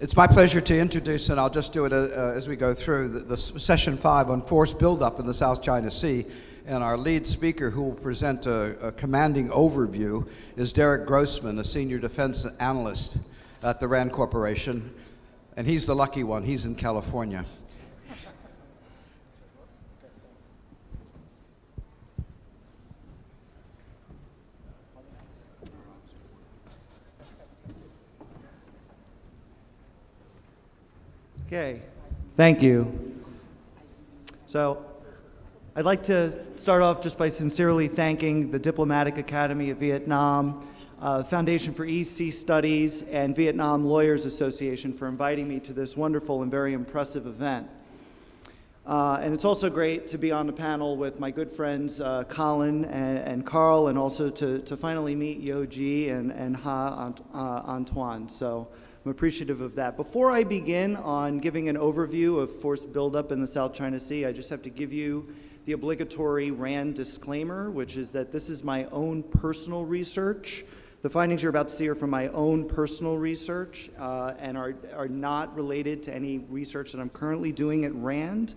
It's my pleasure to introduce, and I'll just do it as we go through, the session 5 on force buildup in the South China Sea. And our lead speaker, who will present a commanding overview, is Derek Grossman, a senior defense analyst at the RAND Corporation. And he's the lucky one. He's in California. Okay, thank you. So I'd like to start off just by sincerely thanking the Diplomatic Academy of Vietnam, Foundation for East Sea Studies, and Vietnam Lawyers Association for inviting me to this wonderful and very impressive event. And it's also great to be on the panel with my good friends Colin and Carl, and also to finally meet Yo-Ji and Tuan. So I'm appreciative of that. Before I begin on giving an overview of force buildup in the South China Sea, I just have to give you the obligatory RAND disclaimer, which is that this is my own personal research. The findings you're about to see are from my own personal research and are not related to any research that I'm currently doing at RAND.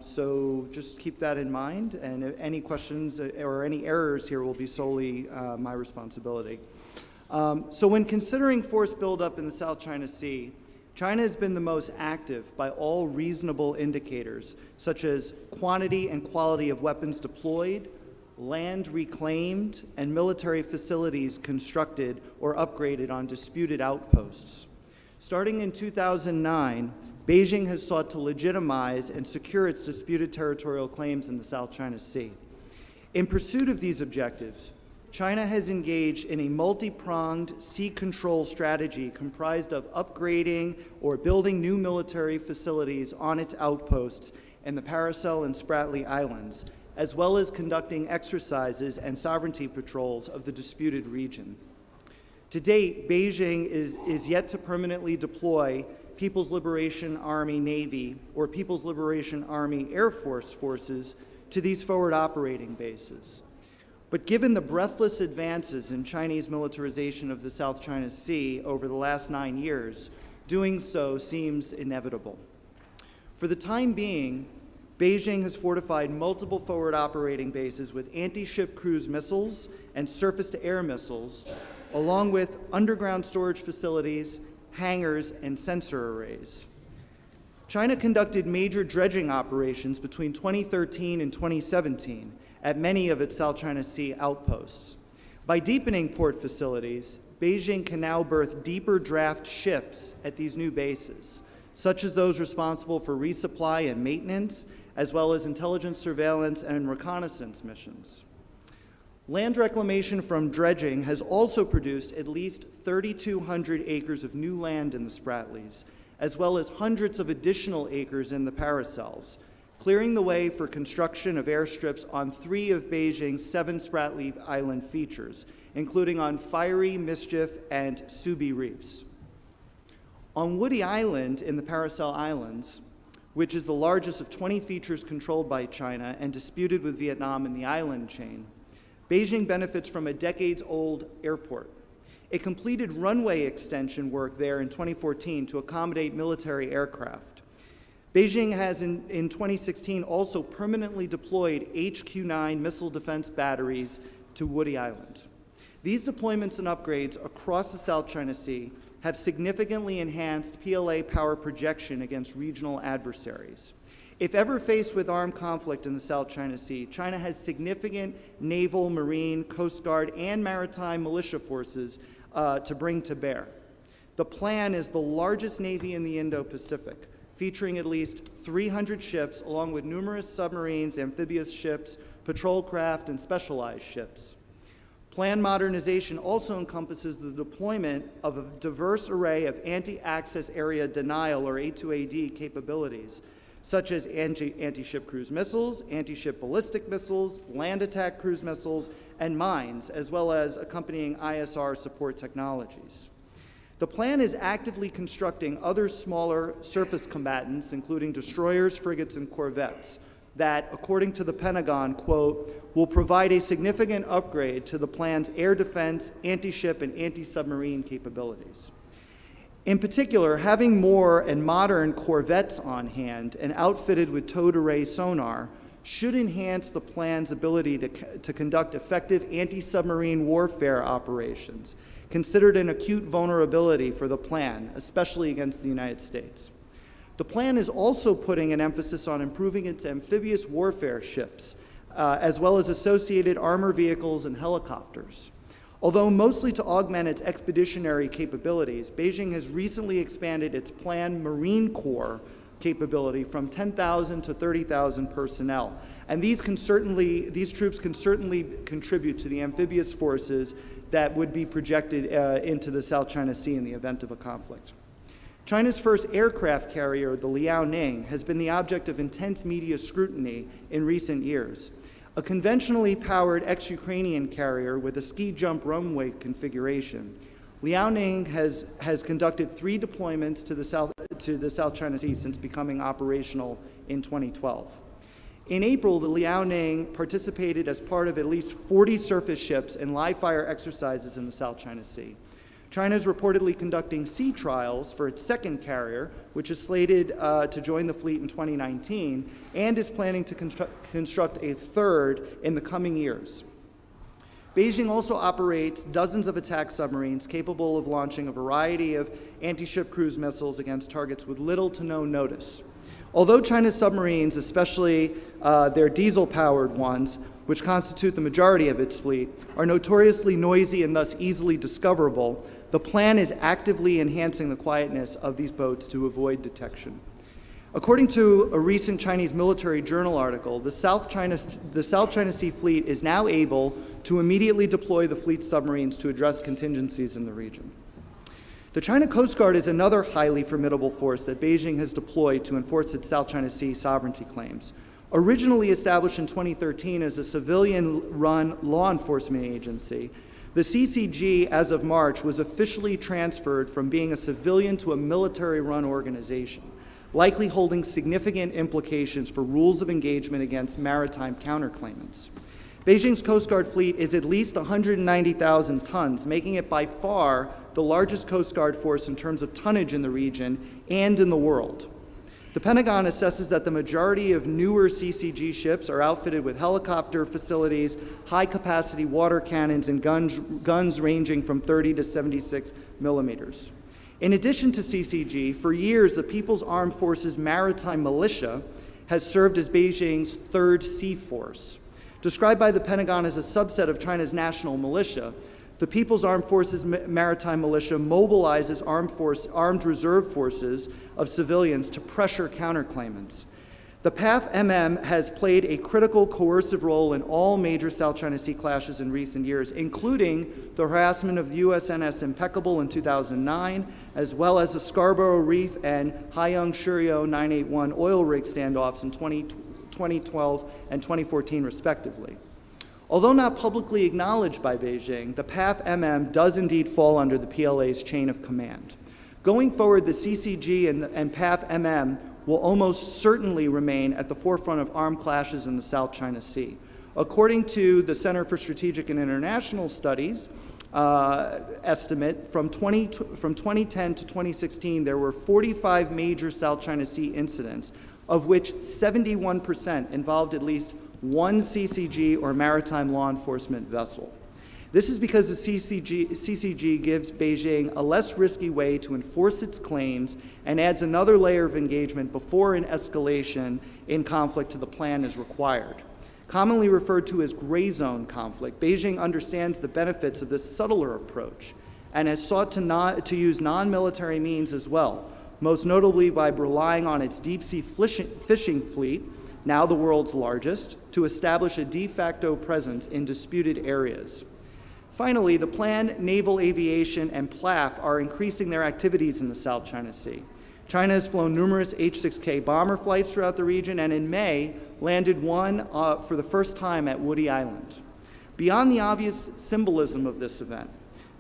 So just keep that in mind, and any questions or any errors here will be solely my responsibility. So when considering force buildup in the South China Sea, China has been the most active by all reasonable indicators, such as quantity and quality of weapons deployed, land reclaimed, and military facilities constructed or upgraded on disputed outposts. Starting in 2009, Beijing has sought to legitimize and secure its disputed territorial claims in the South China Sea. In pursuit of these objectives, China has engaged in a multi-pronged sea control strategy comprised of upgrading or building new military facilities on its outposts in the Paracel and Spratly Islands, as well as conducting exercises and sovereignty patrols of the disputed region. To date, Beijing is yet to permanently deploy People's Liberation Army Navy or People's Liberation Army Air Force forces to these forward operating bases. But given the breathless advances in Chinese militarization of the South China Sea over the last 9 years, doing so seems inevitable. For the time being, Beijing has fortified multiple forward operating bases with anti-ship cruise missiles and surface-to-air missiles, along with underground storage facilities, hangars, and sensor arrays. China conducted major dredging operations between 2013 and 2017 at many of its South China Sea outposts. By deepening port facilities, Beijing can now berth deeper draft ships at these new bases, such as those responsible for resupply and maintenance, as well as intelligence, surveillance, and reconnaissance missions. Land reclamation from dredging has also produced at least 3,200 acres of new land in the Spratlys, as well as hundreds of additional acres in the Paracels, clearing the way for construction of airstrips on 3 of Beijing's 7 Spratly Island features, including on Fiery, Mischief, and Subi reefs. On Woody Island in the Paracel Islands, which is the largest of 20 features controlled by China and disputed with Vietnam in the island chain, Beijing benefits from a decades-old airport. It completed runway extension work there in 2014 to accommodate military aircraft. Beijing has in 2016 also permanently deployed HQ-9 missile defense batteries to Woody Island. These deployments and upgrades across the South China Sea have significantly enhanced PLA power projection against regional adversaries. If ever faced with armed conflict in the South China Sea, China has significant naval, marine, coast guard, and maritime militia forces to bring to bear. The plan is the largest navy in the Indo-Pacific, featuring at least 300 ships, along with numerous submarines, amphibious ships, patrol craft, and specialized ships. Planned modernization also encompasses the deployment of a diverse array of anti-access area denial, or A2AD, capabilities, such as anti-ship cruise missiles, anti-ship ballistic missiles, land attack cruise missiles, and mines, as well as accompanying ISR support technologies. The plan is actively constructing other smaller surface combatants, including destroyers, frigates, and corvettes, that, according to the Pentagon, quote, will provide a significant upgrade to the plan's air defense, anti-ship, and anti-submarine capabilities. In particular, having more and modern corvettes on hand and outfitted with towed array sonar should enhance the plan's ability to conduct effective anti-submarine warfare operations, considered an acute vulnerability for the plan, especially against the United States. The plan is also putting an emphasis on improving its amphibious warfare ships, as well as associated armor vehicles and helicopters. Although mostly to augment its expeditionary capabilities, Beijing has recently expanded its planned Marine Corps capability from 10,000 to 30,000 personnel. And these troops can certainly contribute to the amphibious forces that would be projected into the South China Sea in the event of a conflict. China's first aircraft carrier, the Liaoning, has been the object of intense media scrutiny in recent years. A conventionally powered ex-Ukrainian carrier with a ski jump runway configuration, Liaoning has conducted 3 deployments to the South China Sea since becoming operational in 2012. In April, the Liaoning participated as part of at least 40 surface ships in live-fire exercises in the South China Sea. China is reportedly conducting sea trials for its second carrier, which is slated to join the fleet in 2019, and is planning to construct a third in the coming years. Beijing also operates dozens of attack submarines capable of launching a variety of anti-ship cruise missiles against targets with little to no notice. Although China's submarines, especially their diesel-powered ones, which constitute the majority of its fleet, are notoriously noisy and thus easily discoverable, the plan is actively enhancing the quietness of these boats to avoid detection. According to a recent Chinese military journal article, the South China Sea fleet is now able to immediately deploy the fleet's submarines to address contingencies in the region. The China Coast Guard is another highly formidable force that Beijing has deployed to enforce its South China Sea sovereignty claims. Originally established in 2013 as a civilian-run law enforcement agency, the CCG, as of March, was officially transferred from being a civilian to a military-run organization, likely holding significant implications for rules of engagement against maritime counterclaimants. Beijing's Coast Guard fleet is at least 190,000 tons, making it by far the largest Coast Guard force in terms of tonnage in the region and in the world. The Pentagon assesses that the majority of newer CCG ships are outfitted with helicopter facilities, high-capacity water cannons, and guns ranging from 30 to 76 millimeters. In addition to CCG, for years, the People's Armed Forces Maritime Militia has served as Beijing's third sea force. Described by the Pentagon as a subset of China's national militia, the People's Armed Forces Maritime Militia mobilizes armed reserve forces of civilians to pressure counterclaimants. The PAF-MM has played a critical coercive role in all major South China Sea clashes in recent years, including the harassment of USNS Impeccable in 2009, as well as the Scarborough Reef and Haiyang Shiryo 981 oil rig standoffs in 2012 and 2014, respectively. Although not publicly acknowledged by Beijing, the PAF-MM does indeed fall under the PLA's chain of command. Going forward, the CCG and PAF-MM will almost certainly remain at the forefront of armed clashes in the South China Sea. According to the Center for Strategic and International Studies estimate, from 2010 to 2016, there were 45 major South China Sea incidents, of which 71% involved at least one CCG or maritime law enforcement vessel. This is because the CCG gives Beijing a less risky way to enforce its claims and adds another layer of engagement before an escalation in conflict to the plan is required. Commonly referred to as gray zone conflict, Beijing understands the benefits of this subtler approach and has sought to use non-military means as well, most notably by relying on its deep-sea fishing fleet, now the world's largest, to establish a de facto presence in disputed areas. Finally, the planned naval aviation and PLAF are increasing their activities in the South China Sea. China has flown numerous H-6K bomber flights throughout the region, and in May, landed one for the first time at Woody Island. Beyond the obvious symbolism of this event,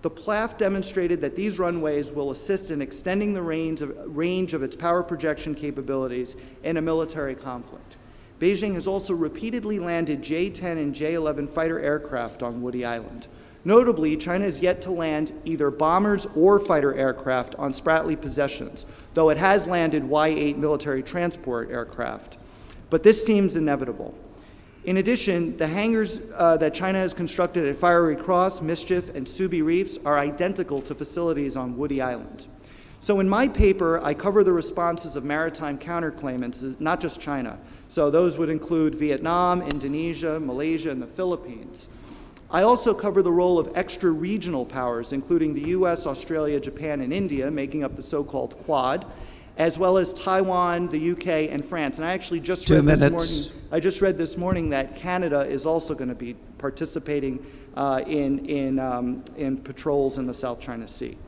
the PLAF demonstrated that these runways will assist in extending the range of its power projection capabilities in a military conflict. Beijing has also repeatedly landed J-10 and J-11 fighter aircraft on Woody Island. Notably, China has yet to land either bombers or fighter aircraft on Spratly possessions, though it has landed Y-8 military transport aircraft. But this seems inevitable. In addition, the hangars that China has constructed at Fiery Cross, Mischief, and Subi Reefs are identical to facilities on Woody Island. So in my paper, I cover the responses of maritime counterclaimants, not just China. So those would include Vietnam, Indonesia, Malaysia, and the Philippines. I also cover the role of extra-regional powers, including the US, Australia, Japan, and India, making up the so-called Quad, as well as Taiwan, the UK, and France. And I actually just read this morning that Canada is also going to be participating in patrols in the South China Sea.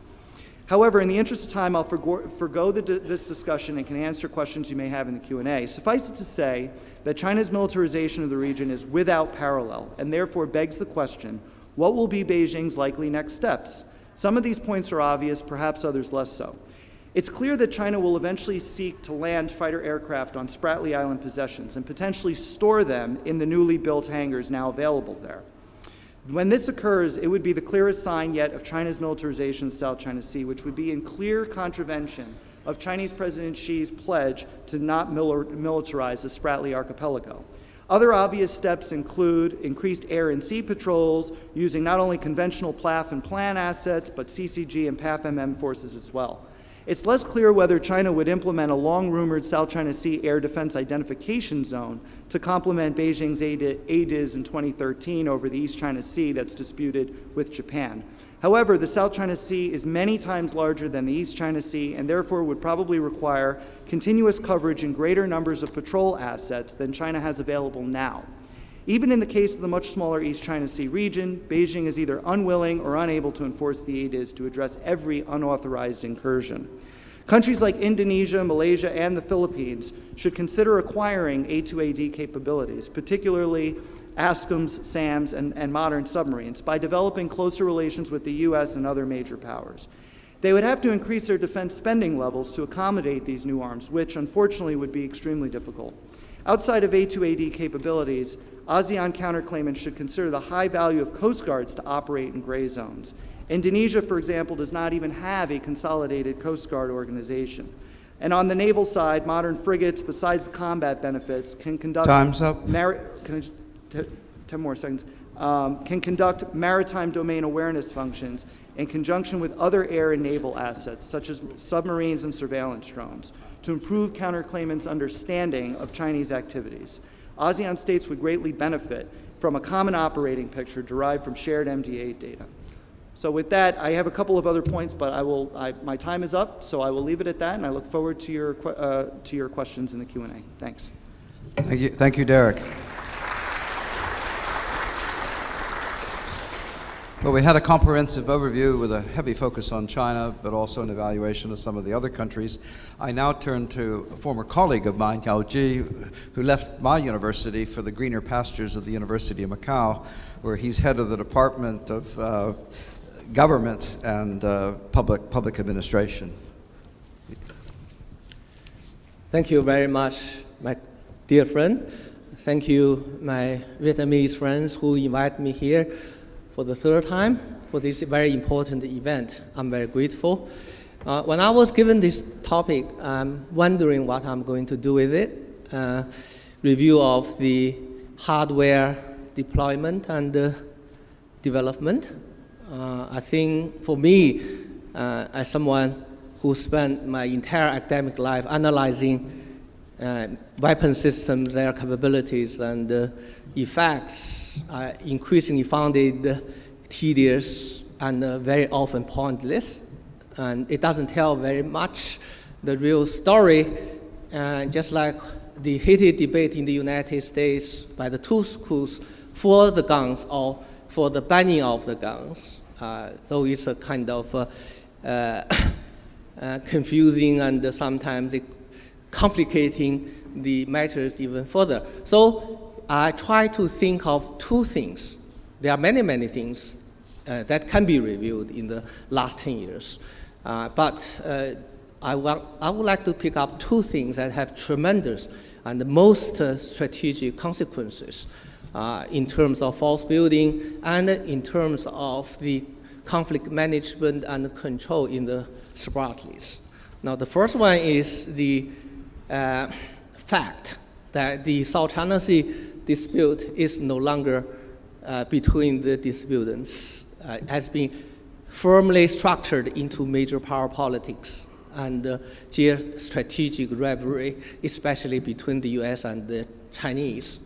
However, in the interest of time, I'll forgo this discussion and can answer questions you may have in the Q&A. Suffice it to say that China's militarization of the region is without parallel and therefore begs the question, what will be Beijing's likely next steps? Some of these points are obvious, perhaps others less so. It's clear that China will eventually seek to land fighter aircraft on Spratly Island possessions and potentially store them in the newly built hangars now available there. When this occurs, it would be the clearest sign yet of China's militarization of the South China Sea, which would be in clear contravention of Chinese President Xi's pledge to not militarize the Spratly archipelago. Other obvious steps include increased air and sea patrols, using not only conventional PLAF and PLAN assets, but CCG and PAF-MM forces as well. It's less clear whether China would implement a long-rumored South China Sea Air Defense Identification Zone to complement Beijing's ADIZ in 2013 over the East China Sea that's disputed with Japan. However, the South China Sea is many times larger than the East China Sea and therefore would probably require continuous coverage and greater numbers of patrol assets than China has available now. Even in the case of the much smaller East China Sea region, Beijing is either unwilling or unable to enforce the ADIZ to address every unauthorized incursion. Countries like Indonesia, Malaysia, and the Philippines should consider acquiring A2AD capabilities, particularly ASCMs, SAMs, and modern submarines, by developing closer relations with the US and other major powers. They would have to increase their defense spending levels to accommodate these new arms, which unfortunately would be extremely difficult. Outside of A2AD capabilities, ASEAN counterclaimants should consider the high value of coast guards to operate in gray zones. Indonesia, for example, does not even have a consolidated coast guard organization. And on the naval side, modern frigates, besides the combat benefits, can conduct— Time's up. 10 more seconds. Can conduct maritime domain awareness functions in conjunction with other air and naval assets, such as submarines and surveillance drones, to improve counterclaimants' understanding of Chinese activities. ASEAN states would greatly benefit from a common operating picture derived from shared MDA data. So with that, I have a couple of other points, but my time is up, so I will leave it at that, and I look forward to your questions in the Q&A. Thanks. Thank you, Derek. Well, we had a comprehensive overview with a heavy focus on China, but also an evaluation of some of the other countries. I now turn to a former colleague of mine, Yao Ji, who left my university for the greener pastures of the University of Macau, where he's head of the Department of Government and Public Administration. Thank you very much, my dear friend. Thank you, my Vietnamese friends who invited me here for the third time for this very important event. I'm very grateful. When I was given this topic, I'm wondering what I'm going to do with it. Review of the hardware deployment and development. I think for me, as someone who spent my entire academic life analyzing weapon systems, their capabilities and effects, I increasingly found it tedious and very often pointless. And it doesn't tell very much the real story, just like the heated debate in the United States by the two schools for the guns or for the banning of the guns. So it's a kind of confusing and sometimes complicating the matters even further. So I try to think of two things. There are many, many things that can be reviewed in the last 10 years. But I would like to pick up two things that have tremendous and most strategic consequences in terms of force building and in terms of the conflict management and control in the separatists. Now, the first one is the fact that the South China Sea dispute is no longer between the disputants, has been firmly structured into major power politics and geostrategic rivalry, especially between the US and the Chinese.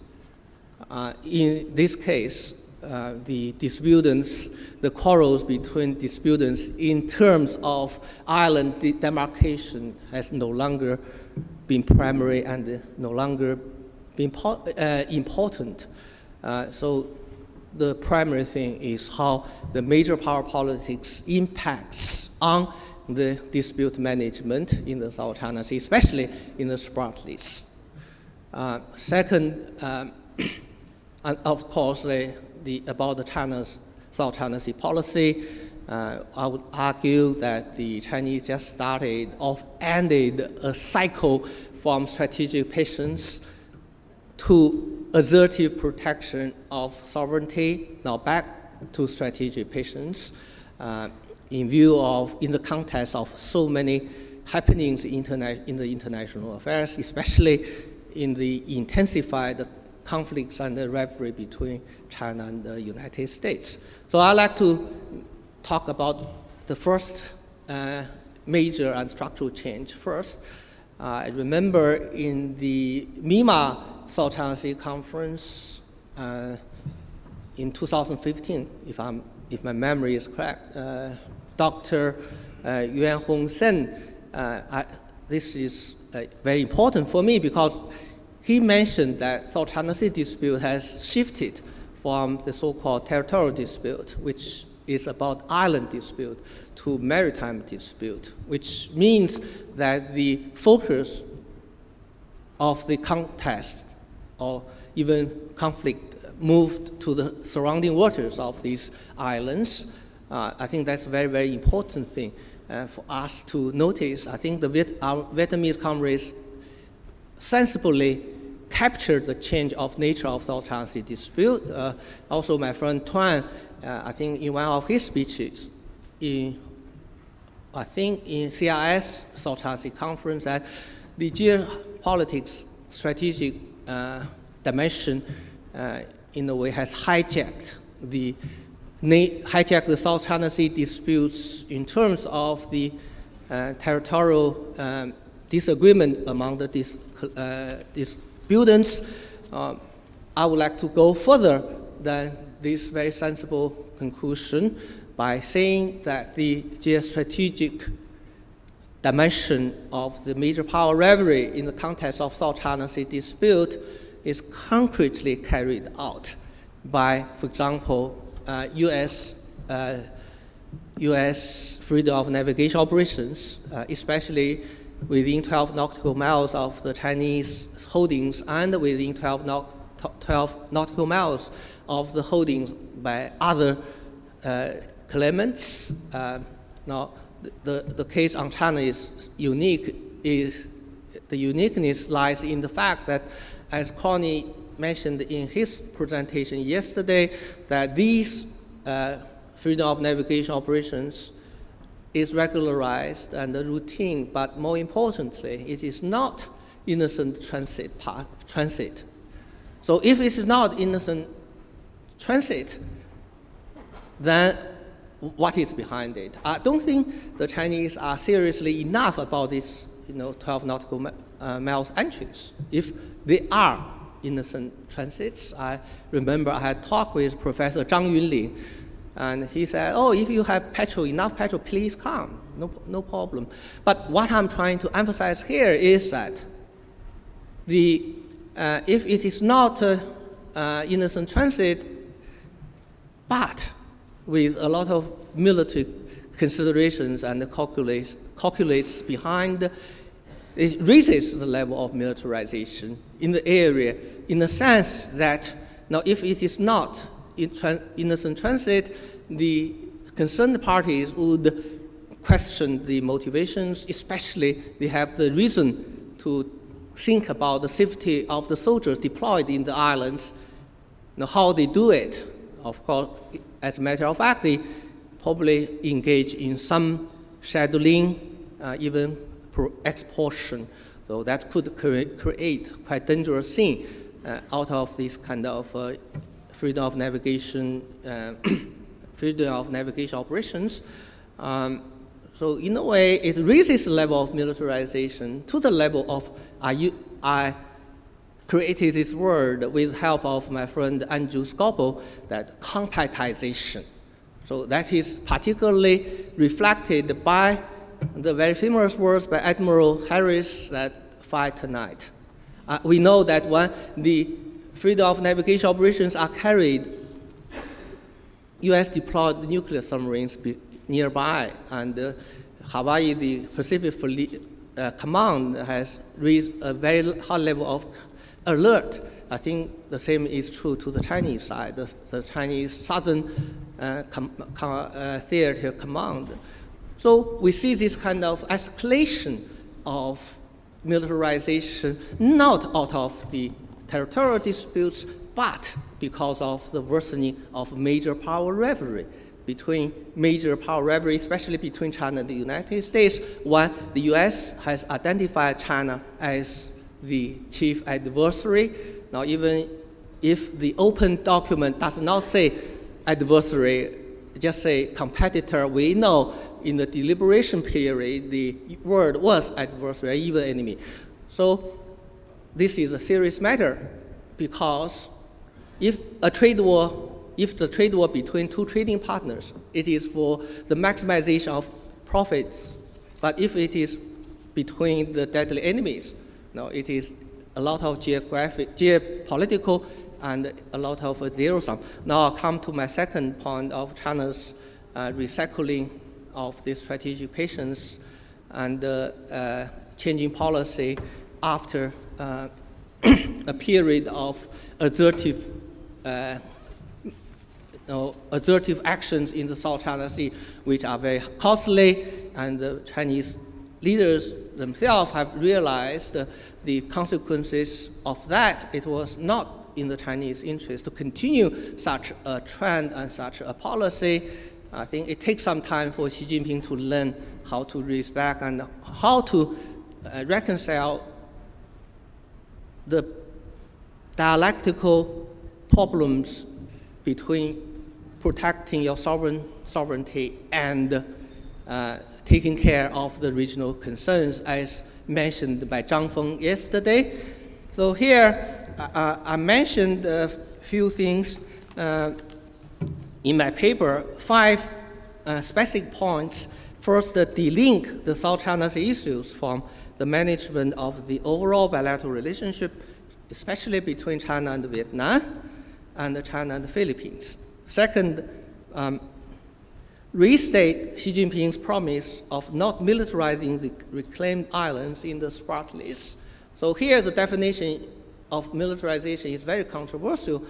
In this case, the disputants, the quarrels between disputants in terms of island demarcation has no longer been primary and no longer been important. So the primary thing is how the major power politics impacts on the dispute management in the South China Sea, especially in the separatists. Second, and of course, about the South China Sea policy, I would argue that the Chinese just started off, ended a cycle from strategic patience to assertive protection of sovereignty, now back to strategic patience, in the context of so many happenings in the international affairs, especially in the intensified conflicts and the rivalry between China and the United States. So I'd like to talk about the first major and structural change first. I remember in the MIMA South China Sea Conference in 2015, if my memory is correct, Dr. Yuan Hong Sen, this is very important for me because he mentioned that South China Sea dispute has shifted from the so-called territorial dispute, which is about island dispute, to maritime dispute, which means that the focus of the contest or even conflict moved to the surrounding waters of these islands. I think that's a very, very important thing for us to notice. I think our Vietnamese comrades sensibly captured the change of nature of South China Sea dispute. Also, my friend Tuan, I think in one of his speeches, in CIS South China Sea Conference, that the geopolitics strategic dimension in a way has hijacked the South China Sea disputes in terms of the territorial disagreement among the disputants. I would like to go further than this very sensible conclusion by saying that the geostrategic dimension of the major power rivalry in the context of South China Sea dispute is concretely carried out by, for example, U.S. freedom of navigation operations, especially within 12 nautical miles of the Chinese holdings and within 12 nautical miles of the holdings by other claimants. Now, the case on China is unique. The uniqueness lies in the fact that, as Colin mentioned in his presentation yesterday, that these freedom of navigation operations is regularized and routine, but more importantly, it is not innocent transit. So if it is not innocent transit, then what is behind it? I don't think the Chinese are seriously enough about this 12 nautical miles entries. If they are innocent transits, I remember I had talked with Professor Zhang Yunlin, and he said, if you have enough petrol, please come, no problem. But what I'm trying to emphasize here is that if it is not innocent transit, but with a lot of military considerations and calculates behind, it raises the level of militarization in the area, in the sense that now if it is not innocent transit, the concerned parties would question the motivations, especially they have the reason to think about the safety of the soldiers deployed in the islands Now, how they do it, of course, as a matter of fact, they probably engage in some shadowing, even expulsion. So that could create quite dangerous thing out of this kind of freedom of navigation, freedom of navigation operations. So in a way, it raises the level of militarization to the level of I created this word with help of my friend Andrew Scobell, that compactization. So that is particularly reflected by the very famous words by Admiral Harris that fight tonight. We know that when the freedom of navigation operations are carried, U.S. deployed nuclear submarines nearby, and Hawaii, the Pacific Fleet Command, has raised a very high level of alert. I think the same is true to the Chinese side, the Chinese Southern Theater Command. So we see this kind of escalation of militarization, not out of the territorial disputes, but because of the worsening of major power rivalry, especially between China and the United States, when the U.S. has identified China as the chief adversary. Now, even if the open document does not say adversary, just say competitor, we know in the deliberation period, the word was adversary, even enemy. So this is a serious matter, because if the trade war between two trading partners, it is for the maximization of profits. But if it is between the deadly enemies, now it is a lot of geopolitical and a lot of zero sum. Now I'll come to my second point of China's recycling of the strategic patience and changing policy after a period of assertive actions in the South China Sea, which are very costly, and the Chinese leaders themselves have realized the consequences of that. It was not in the Chinese interest to continue such a trend and such a policy. I think it takes some time for Xi Jinping to learn how to respect and how to reconcile the dialectical problems between protecting your sovereignty and taking care of the regional concerns, as mentioned by Zhang Feng yesterday. So here, I mentioned a few things in my paper, 5 specific points. First, delink the South China Sea issues from the management of the overall bilateral relationship, especially between China and Vietnam and China and the Philippines. Second, restate Xi Jinping's promise of not militarizing the reclaimed islands in the SPART list. So here the definition of militarization is very controversial.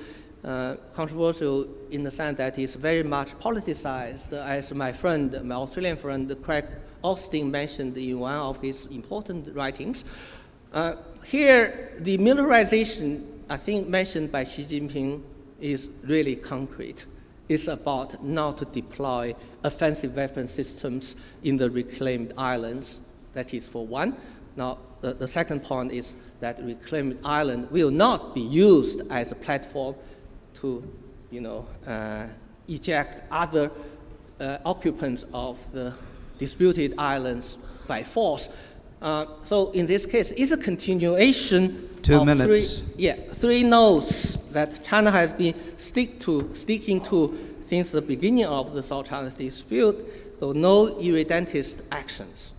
Controversial in the sense that it's very much politicized, as my Australian friend, Craig Austin mentioned in one of his important writings. Here, the militarization, I think, mentioned by Xi Jinping is really concrete. It's about not to deploy offensive weapon systems in the reclaimed islands. That is for one. Now, the second point is that reclaimed island will not be used as a platform to, eject other occupants of the disputed islands by force. So in this case, it's a continuation 2 of minutes. three no's that China has been sticking to since the beginning of the South China Sea dispute. So no irredentist actions,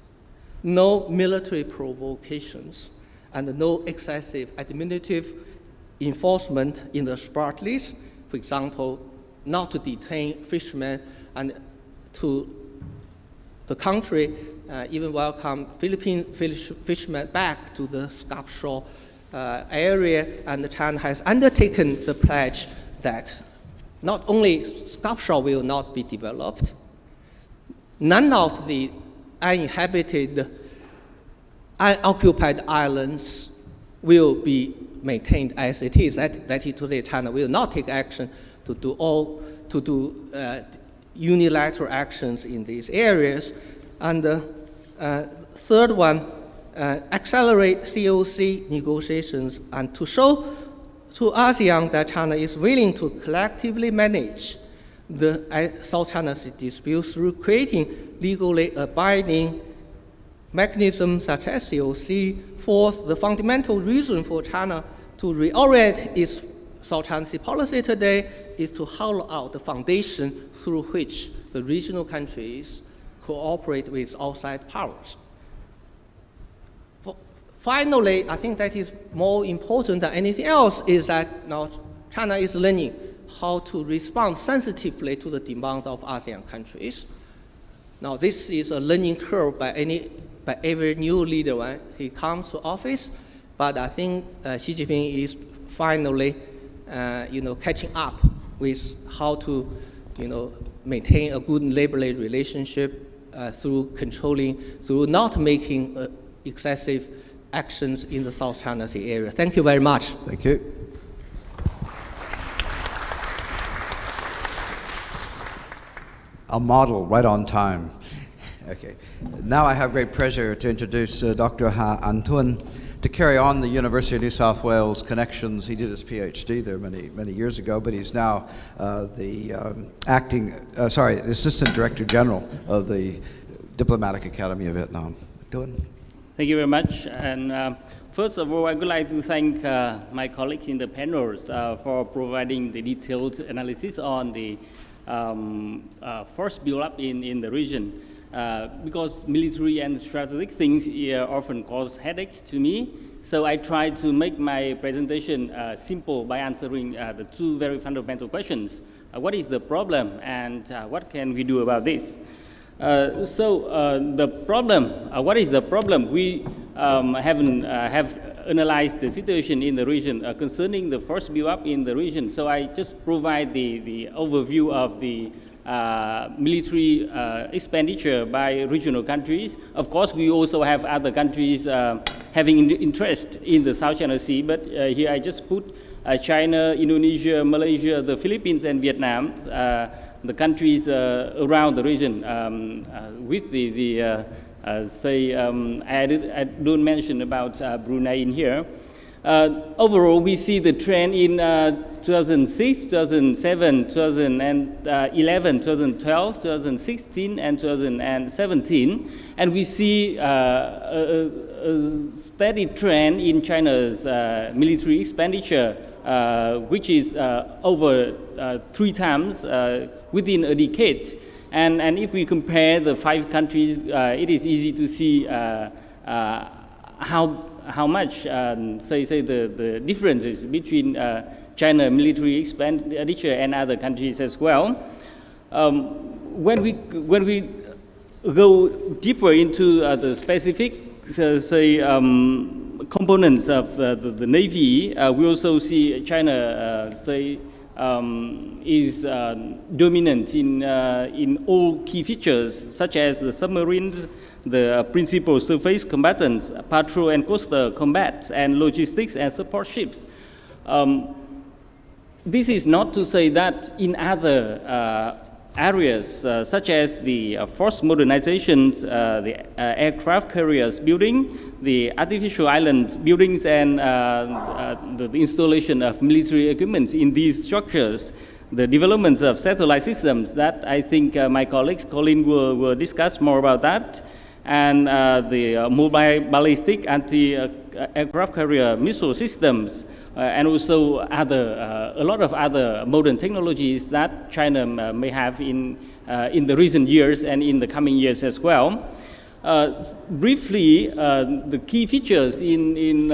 no military provocations, and no excessive administrative enforcement in the SPART list. For example, not to detain fishermen and to the country even welcome Philippine fishermen back to the sculptural area, and China has undertaken the pledge that not only sculpture will not be developed, none of the uninhabited, unoccupied islands will be maintained as it is. That is to say, China will not take action to do unilateral actions in these areas. And third one, accelerate COC negotiations and to show to ASEAN that China is willing to collectively manage the South China Sea dispute through creating legally abiding mechanisms such as COC. Fourth, the fundamental reason for China to reorient its South China Sea policy today is to hollow out the foundation through which the regional countries cooperate with outside powers. Finally, I think that is more important than anything else is that now China is learning how to respond sensitively to the demand of ASEAN countries. Now, this is a learning curve by every new leader when he comes to office, but I think Xi Jinping is finally, catching up with how to, maintain a good neighborly relationship through not making excessive actions in the South China Sea area. Thank you very much. Thank you. A model right on time. Okay. Now I have great pleasure to introduce Dr. Tuan to carry on the University of New South Wales connections. He did his PhD there many years ago, but he's now the Assistant Director General of the Diplomatic Academy of Vietnam. Tuan. Thank you very much. And first of all, I would like to thank my colleagues in the panels for providing the detailed analysis on the force build-up in the region. Because military and strategic things often cause headaches to me, so I try to make my presentation simple by answering the two very fundamental questions. What is the problem, and what can we do about this? The problem, what is the problem? We have analyzed the situation in the region concerning the force build-up in the region. So I just provide the overview of the military expenditure by regional countries. Of course, we also have other countries having interest in the South China Sea, but here I just put China, Indonesia, Malaysia, the Philippines, and Vietnam, the countries around the region, with I don't mention about Brunei in here. Overall, we see the trend in 2006, 2007, 2011, 2012, 2016, and 2017, and we see a steady trend in China's military expenditure, which is over 3 times within a decade. And if we compare the 5 countries, it is easy to see how much, the differences between China military expenditure and other countries as well. When we go deeper into the specific, components of the Navy, we also see China, is dominant in all key features, such as the submarines, the principal surface combatants, patrol and coastal combat, and logistics and support ships. This is not to say that in other areas, such as the force modernizations, the aircraft carriers building, the artificial island buildings, and the installation of military equipment in these structures, the developments of satellite systems that I think my colleagues, Colin, will discuss more about that, and the mobile ballistic anti-aircraft carrier missile systems, and also a lot of other modern technologies that China may have in the recent years and in the coming years as well. Briefly, the key features in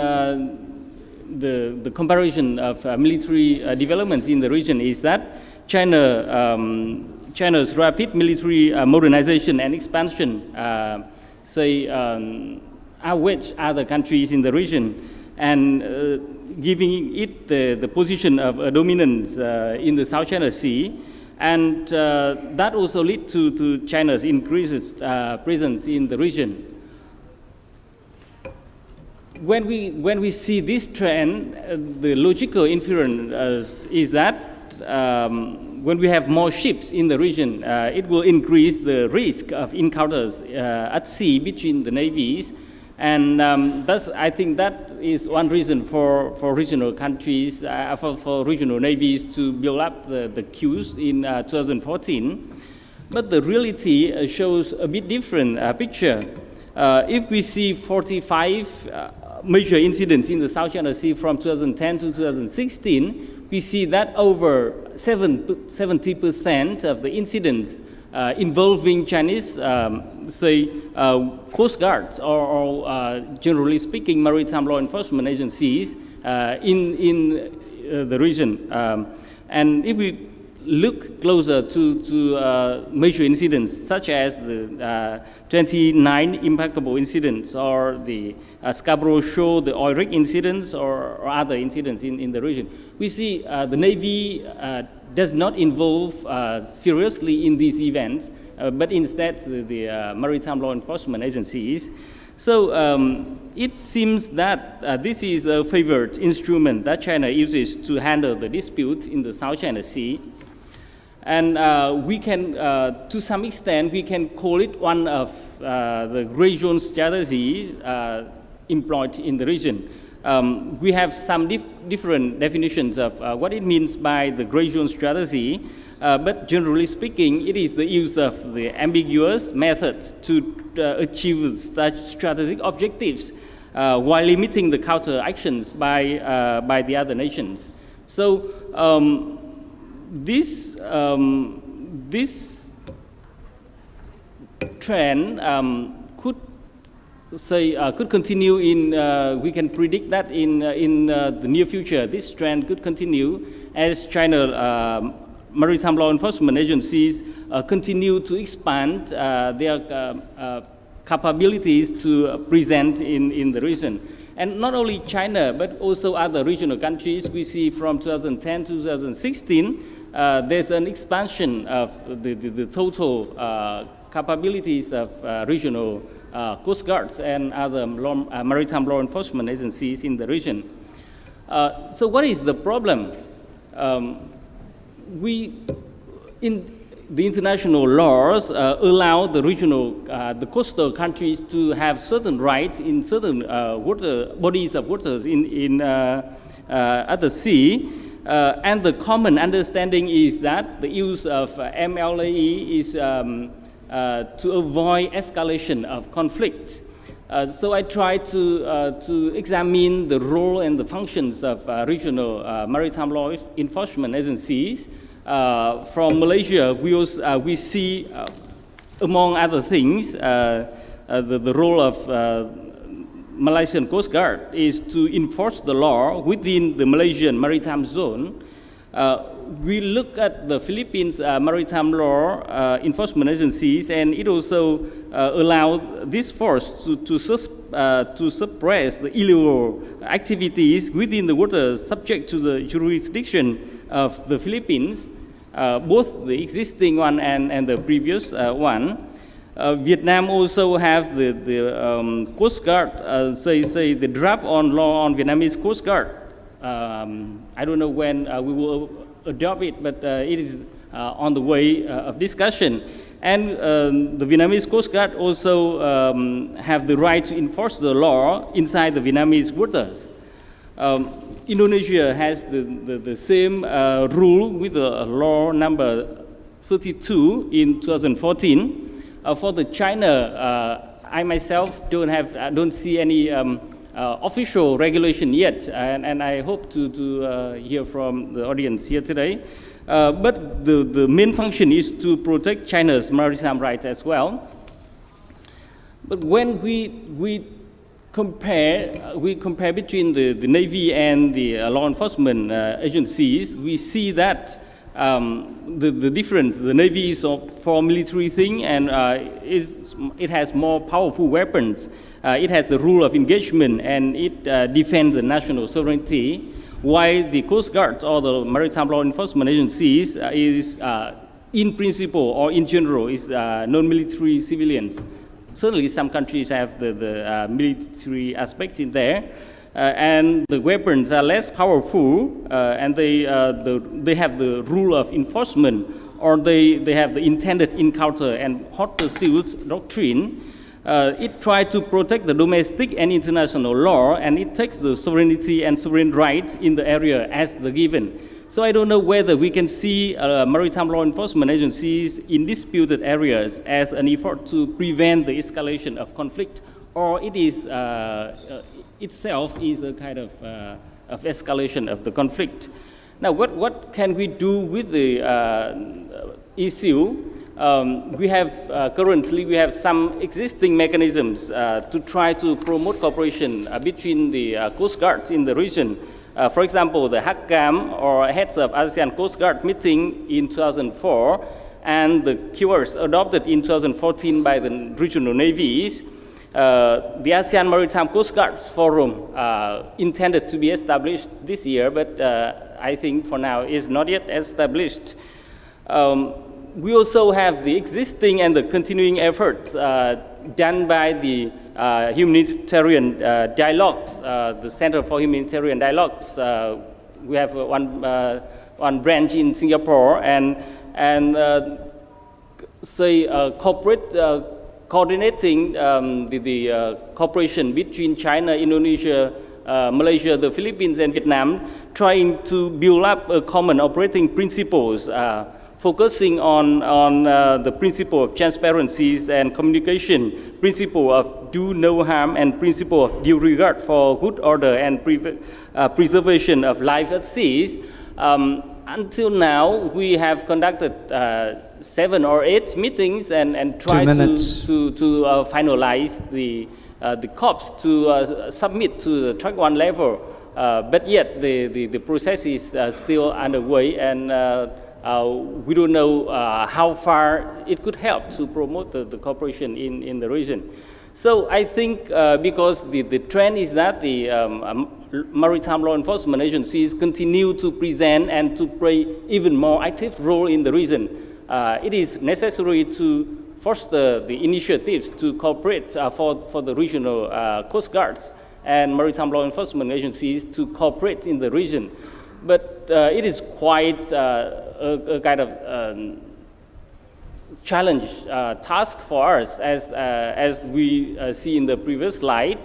the comparison of military developments in the region is that China's rapid military modernization and expansion outweighs other countries in the region, and giving it the position of a dominance in the South China Sea, and that also leads to China's increased presence in the region. when we see this trend, the logical inference is that when we have more ships in the region, it will increase the risk of encounters at sea between the navies. And thus, I think that is one reason for regional countries, for regional navies to build up the queues in 2014. But the reality shows a bit different picture. If we see 45 major incidents in the South China Sea from 2010 to 2016, we see that over 70% of the incidents involving Chinese, coast guards or generally speaking, maritime law enforcement agencies in the region. And if we look closer to major incidents such as the 29 impeccable incidents or the Scarborough Shoal, the oil rig incidents or other incidents in the region, we see the Navy does not involve seriously in these events, but instead the maritime law enforcement agencies. So it seems that this is a favored instrument that China uses to handle the dispute in the South China Sea. And we can, to some extent, we can call it one of the gray zone strategies employed in the region. We have some different definitions of what it means by the gray zone strategy, but generally speaking, it is the use of the ambiguous methods to achieve such strategic objectives while limiting the counter actions by the other nations. So this trend could continue in. We can predict that in the near future, this trend could continue as China maritime law enforcement agencies continue to expand their capabilities to present in the region. And not only China, but also other regional countries. We see from 2010 to 2016, there's an expansion of the total capabilities of regional coast guards and other maritime law enforcement agencies in the region. So what is the problem? In the international laws allow the regional, the coastal countries to have certain rights in certain bodies of waters at the sea. And the common understanding is that the use of MLAE is to avoid escalation of conflict. So I try to examine the role and the functions of regional maritime law enforcement agencies. From Malaysia, we see, among other things, the role of Malaysian Coast Guard is to enforce the law within the Malaysian maritime zone. We look at the Philippines maritime law enforcement agencies, and it also allowed this force to suppress the illegal activities within the waters subject to the jurisdiction of the Philippines, both the existing one and the previous one. Vietnam also have the Coast Guard, say the draft on law on Vietnamese Coast Guard. I don't know when we will adopt it, but it is on the way of discussion. And the Vietnamese Coast Guard also have the right to enforce the law inside the Vietnamese waters. Indonesia has the same rule with the law number 32 in 2014. For the China, I myself don't see any official regulation yet, and I hope to hear from the audience here today. But the main function is to protect China's maritime rights as well. But when we compare between the Navy and the law enforcement agencies, we see that the difference. The Navy is for military thing, and it has more powerful weapons. It has the rule of engagement, and it defends the national sovereignty, while the Coast Guard or the maritime law enforcement agencies is, in principle or in general, is non-military civilians. certainly some countries have the military aspect in there. And the weapons are less powerful, and they have the rule of enforcement, or they have the intended encounter and hot pursuit doctrine. It tries to protect the domestic and international law, and it takes the sovereignty and sovereign rights in the area as the given. So I don't know whether we can see maritime law enforcement agencies in disputed areas as an effort to prevent the escalation of conflict, or it is itself is a kind of escalation of the conflict. Now, what can we do with the issue? We have currently we have some existing mechanisms to try to promote cooperation between the Coast Guards in the region. For example, the HACCAM, or Heads of ASEAN Coast Guard meeting in 2004, and the keywords adopted in 2014 by the regional navies. The ASEAN Maritime Coast Guards Forum intended to be established this year, but I think for now is not yet established. We also have the existing and the continuing efforts done by the humanitarian dialogues, the Center for Humanitarian Dialogues. We have one branch in Singapore, and corporate coordinating the cooperation between China, Indonesia, Malaysia, the Philippines, and Vietnam, trying to build up a common operating principles, focusing on the principle of transparencies and communication, principle of do no harm, and principle of due regard for good order and preservation of life at sea. Until now, we have conducted 7 or 8 meetings and tried to finalize the COPs to submit to the track 1 level. But yet the process is still underway, and we don't know how far it could help to promote the cooperation in the region. So I think because the trend is that the maritime law enforcement agencies continue to present and to play even more active role in the region, it is necessary to foster the initiatives to cooperate for the regional coast guards and maritime law enforcement agencies to cooperate in the region. But it is quite a kind of challenge task for us, as we see in the previous slide.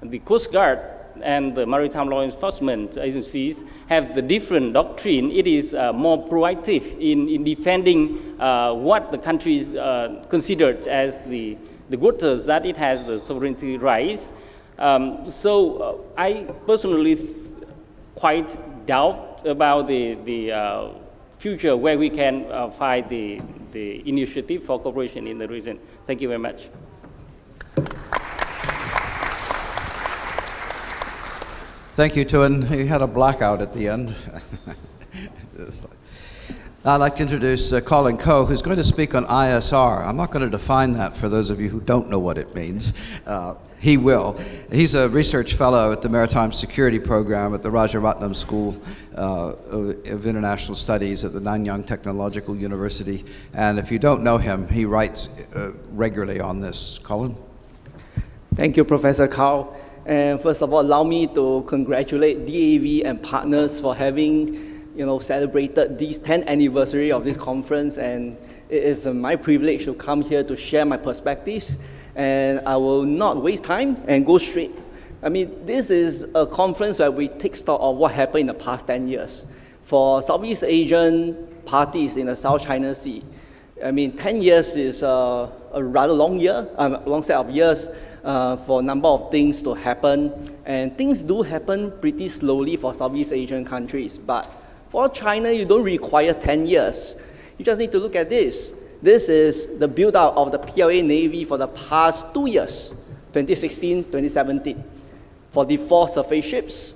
The Coast Guard and the maritime law enforcement agencies have the different doctrine. It is more proactive in defending what the country is considered as the waters that it has the sovereignty rights. So I personally quite doubt about the future where we can find the initiative for cooperation in the region. Thank you very much. Thank you, Tuan. You had a blackout at the end. Now I'd like to introduce Colin Coe, who's going to speak on ISR. I'm not going to define that for those of you who don't know what it means. He will. He's a research fellow at the Maritime Security Program at the Rajaratnam School of International Studies at the Nanyang Technological University. And if you don't know him, he writes regularly on this. Colin? Thank you, Professor Carl. And first of all, allow me to congratulate DAV and partners for having celebrated this 10th anniversary of this conference. And it is my privilege to come here to share my perspectives. And I will not waste time and go straight. I mean, this is a conference where we take stock of what happened in the past 10 years. For Southeast Asian parties in the South China Sea, I mean, 10 years is a rather long set of years for a number of things to happen. And things do happen pretty slowly for Southeast Asian countries. But for China, you don't require 10 years. You just need to look at this. This is the build-up of the PLA Navy for the past 2 years, 2016, 2017. For the 4 surface ships,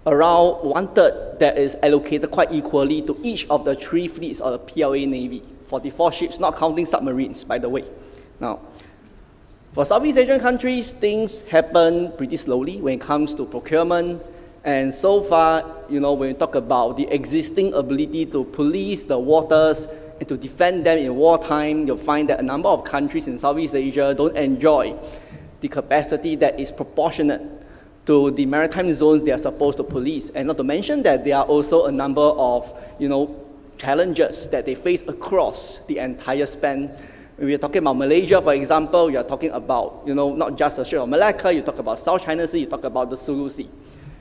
around 1/3 that is allocated quite equally to each of the 3 fleets of the PLA Navy. 44 ships, not counting submarines, by the way. Now, for Southeast Asian countries, things happen pretty slowly when it comes to procurement. And so far, when we talk about the existing ability to police the waters and to defend them in wartime, you'll find that a number of countries in Southeast Asia don't enjoy the capacity that is proportionate to the maritime zones they are supposed to police. And not to mention that there are also a number of, challenges that they face across the entire span. When we're talking about Malaysia, for example, you're talking about, not just the Strait of Malacca, you talk about South China Sea, you talk about the Sulu Sea,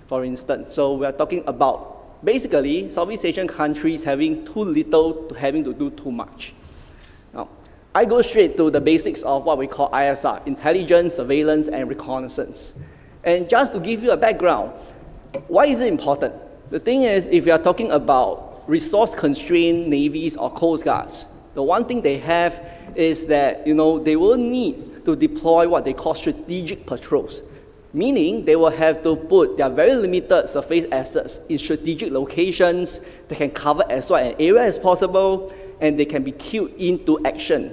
for instance. So we're talking about, basically, Southeast Asian countries having too little to having to do too much. Now, I go straight to the basics of what we call ISR, intelligence, surveillance, and reconnaissance. And just to give you a background, why is it important? The thing is, if you are talking about resource-constrained navies or coast guards, the one thing they have is that, they will need to deploy what they call strategic patrols, meaning they will have to put their very limited surface assets in strategic locations. They can cover as wide an area as possible, and they can be cued into action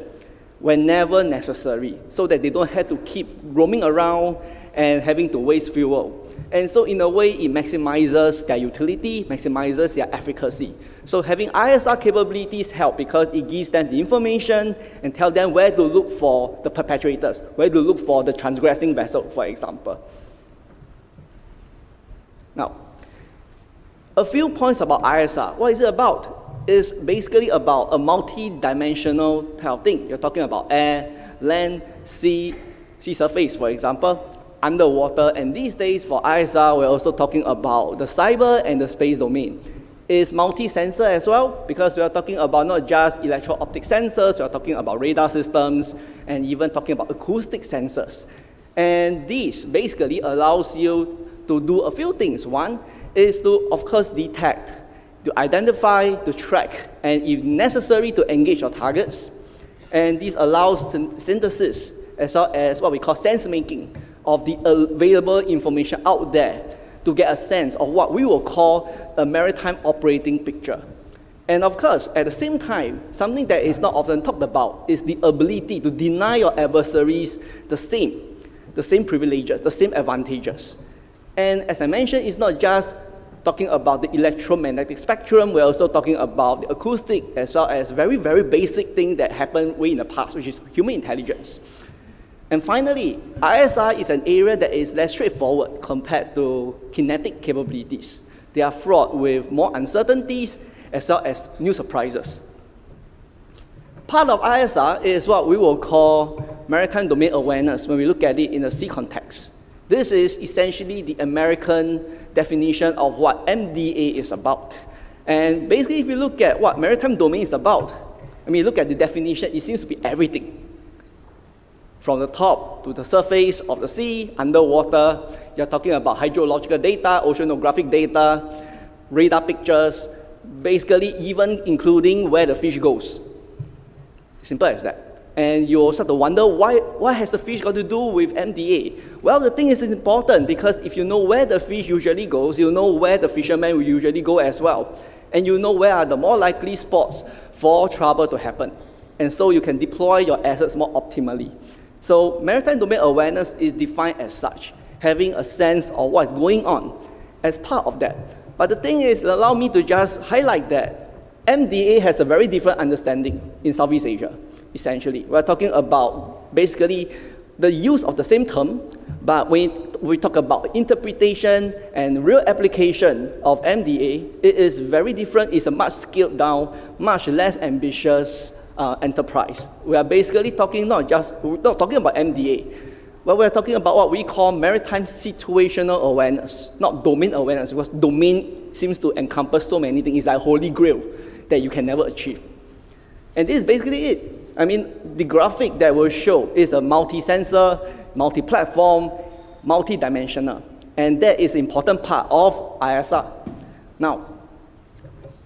whenever necessary, so that they don't have to keep roaming around and having to waste fuel. And so in a way, it maximizes their utility, maximizes their efficacy. So having ISR capabilities help because it gives them the information and tell them where to look for the perpetrators, where to look for the transgressing vessel, for example. Now, a few points about ISR. What is it about? It's basically about a multi-dimensional type of thing. You're talking about air, land, sea surface, for example, underwater, and these days for ISR, we're also talking about the cyber and the space domain. It's multi-sensor as well, because we are talking about not just electro-optic sensors, we are talking about radar systems, and even talking about acoustic sensors. And this basically allows you to do a few things. One is to, of course, detect, to identify, to track, and if necessary, to engage your targets. And this allows synthesis, as well as what we call sense-making, of the available information out there to get a sense of what we will call a maritime operating picture. And of course, at the same time, something that is not often talked about is the ability to deny your adversaries the same privileges, the same advantages. And as I mentioned, it's not just talking about the electromagnetic spectrum, we're also talking about the acoustic as well as very, very basic thing that happened way in the past, which is human intelligence. And finally, ISR is an area that is less straightforward compared to kinetic capabilities. They are fraught with more uncertainties as well as new surprises. Part of ISR is what we will call maritime domain awareness when we look at it in a sea context. This is essentially the American definition of what MDA is about. And basically, if you look at what maritime domain is about, look at the definition, it seems to be everything. From the top to the surface of the sea, underwater, you're talking about hydrological data, oceanographic data, radar pictures, basically even including where the fish goes. Simple as that. And you start to wonder, what has the fish got to do with MDA? Well, the thing is it's important because if you know where the fish usually goes, you know where the fishermen will usually go as well. And you know where are the more likely spots for trouble to happen. And so you can deploy your assets more optimally. So maritime domain awareness is defined as such, having a sense of what's going on as part of that. But the thing is, allow me to just highlight that MDA has a very different understanding in Southeast Asia, essentially. We're talking about basically the use of the same term, but when we talk about interpretation and real application of MDA, it is very different. It's a much scaled down, much less ambitious enterprise. We are basically talking we're not talking about MDA, but we're talking about what we call maritime situational awareness, not domain awareness, because domain seems to encompass so many things. It's like holy grail that you can never achieve. And this is basically it. The graphic that will show is a multi-sensor, multi-platform, multi-dimensional, and that is an important part of ISR. Now,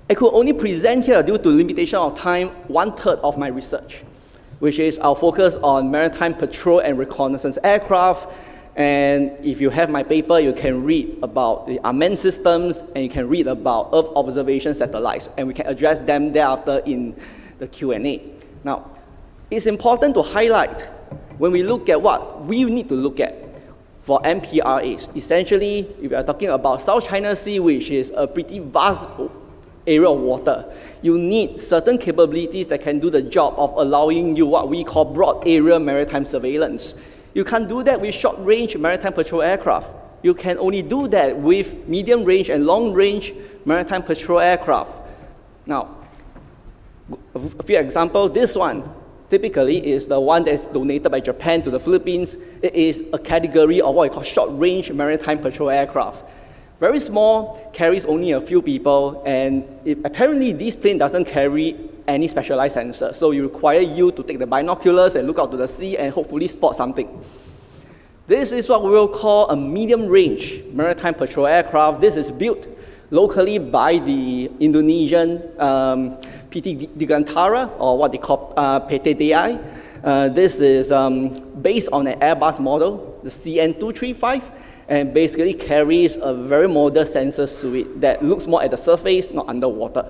I could only present here due to limitation of time 1/3 of my research, which is our focus on maritime patrol and reconnaissance aircraft. And if you have my paper, you can read about the unmanned systems and you can read about Earth observation satellites, and we can address them thereafter in the Q&A. Now, it's important to highlight when we look at what we need to look at for MPRAs. Essentially, if we are talking about South China Sea, which is a pretty vast area of water. You need certain capabilities that can do the job of allowing you what we call broad area maritime surveillance. You can't do that with short-range maritime patrol aircraft. You can only do that with medium-range and long-range maritime patrol aircraft. Now, a few examples. This one typically is the one that's donated by Japan to the Philippines. It is a category of what we call short-range maritime patrol aircraft. Very small, carries only a few people, and apparently this plane doesn't carry any specialized sensor. So you require you to take the binoculars and look out to the sea and hopefully spot something. This is what we will call a medium-range maritime patrol aircraft. This is built locally by the Indonesian PT Dirgantara, or what they call PT DI. This is based on an Airbus model, the CN235, and basically carries a very modern sensor suite that looks more at the surface, not underwater.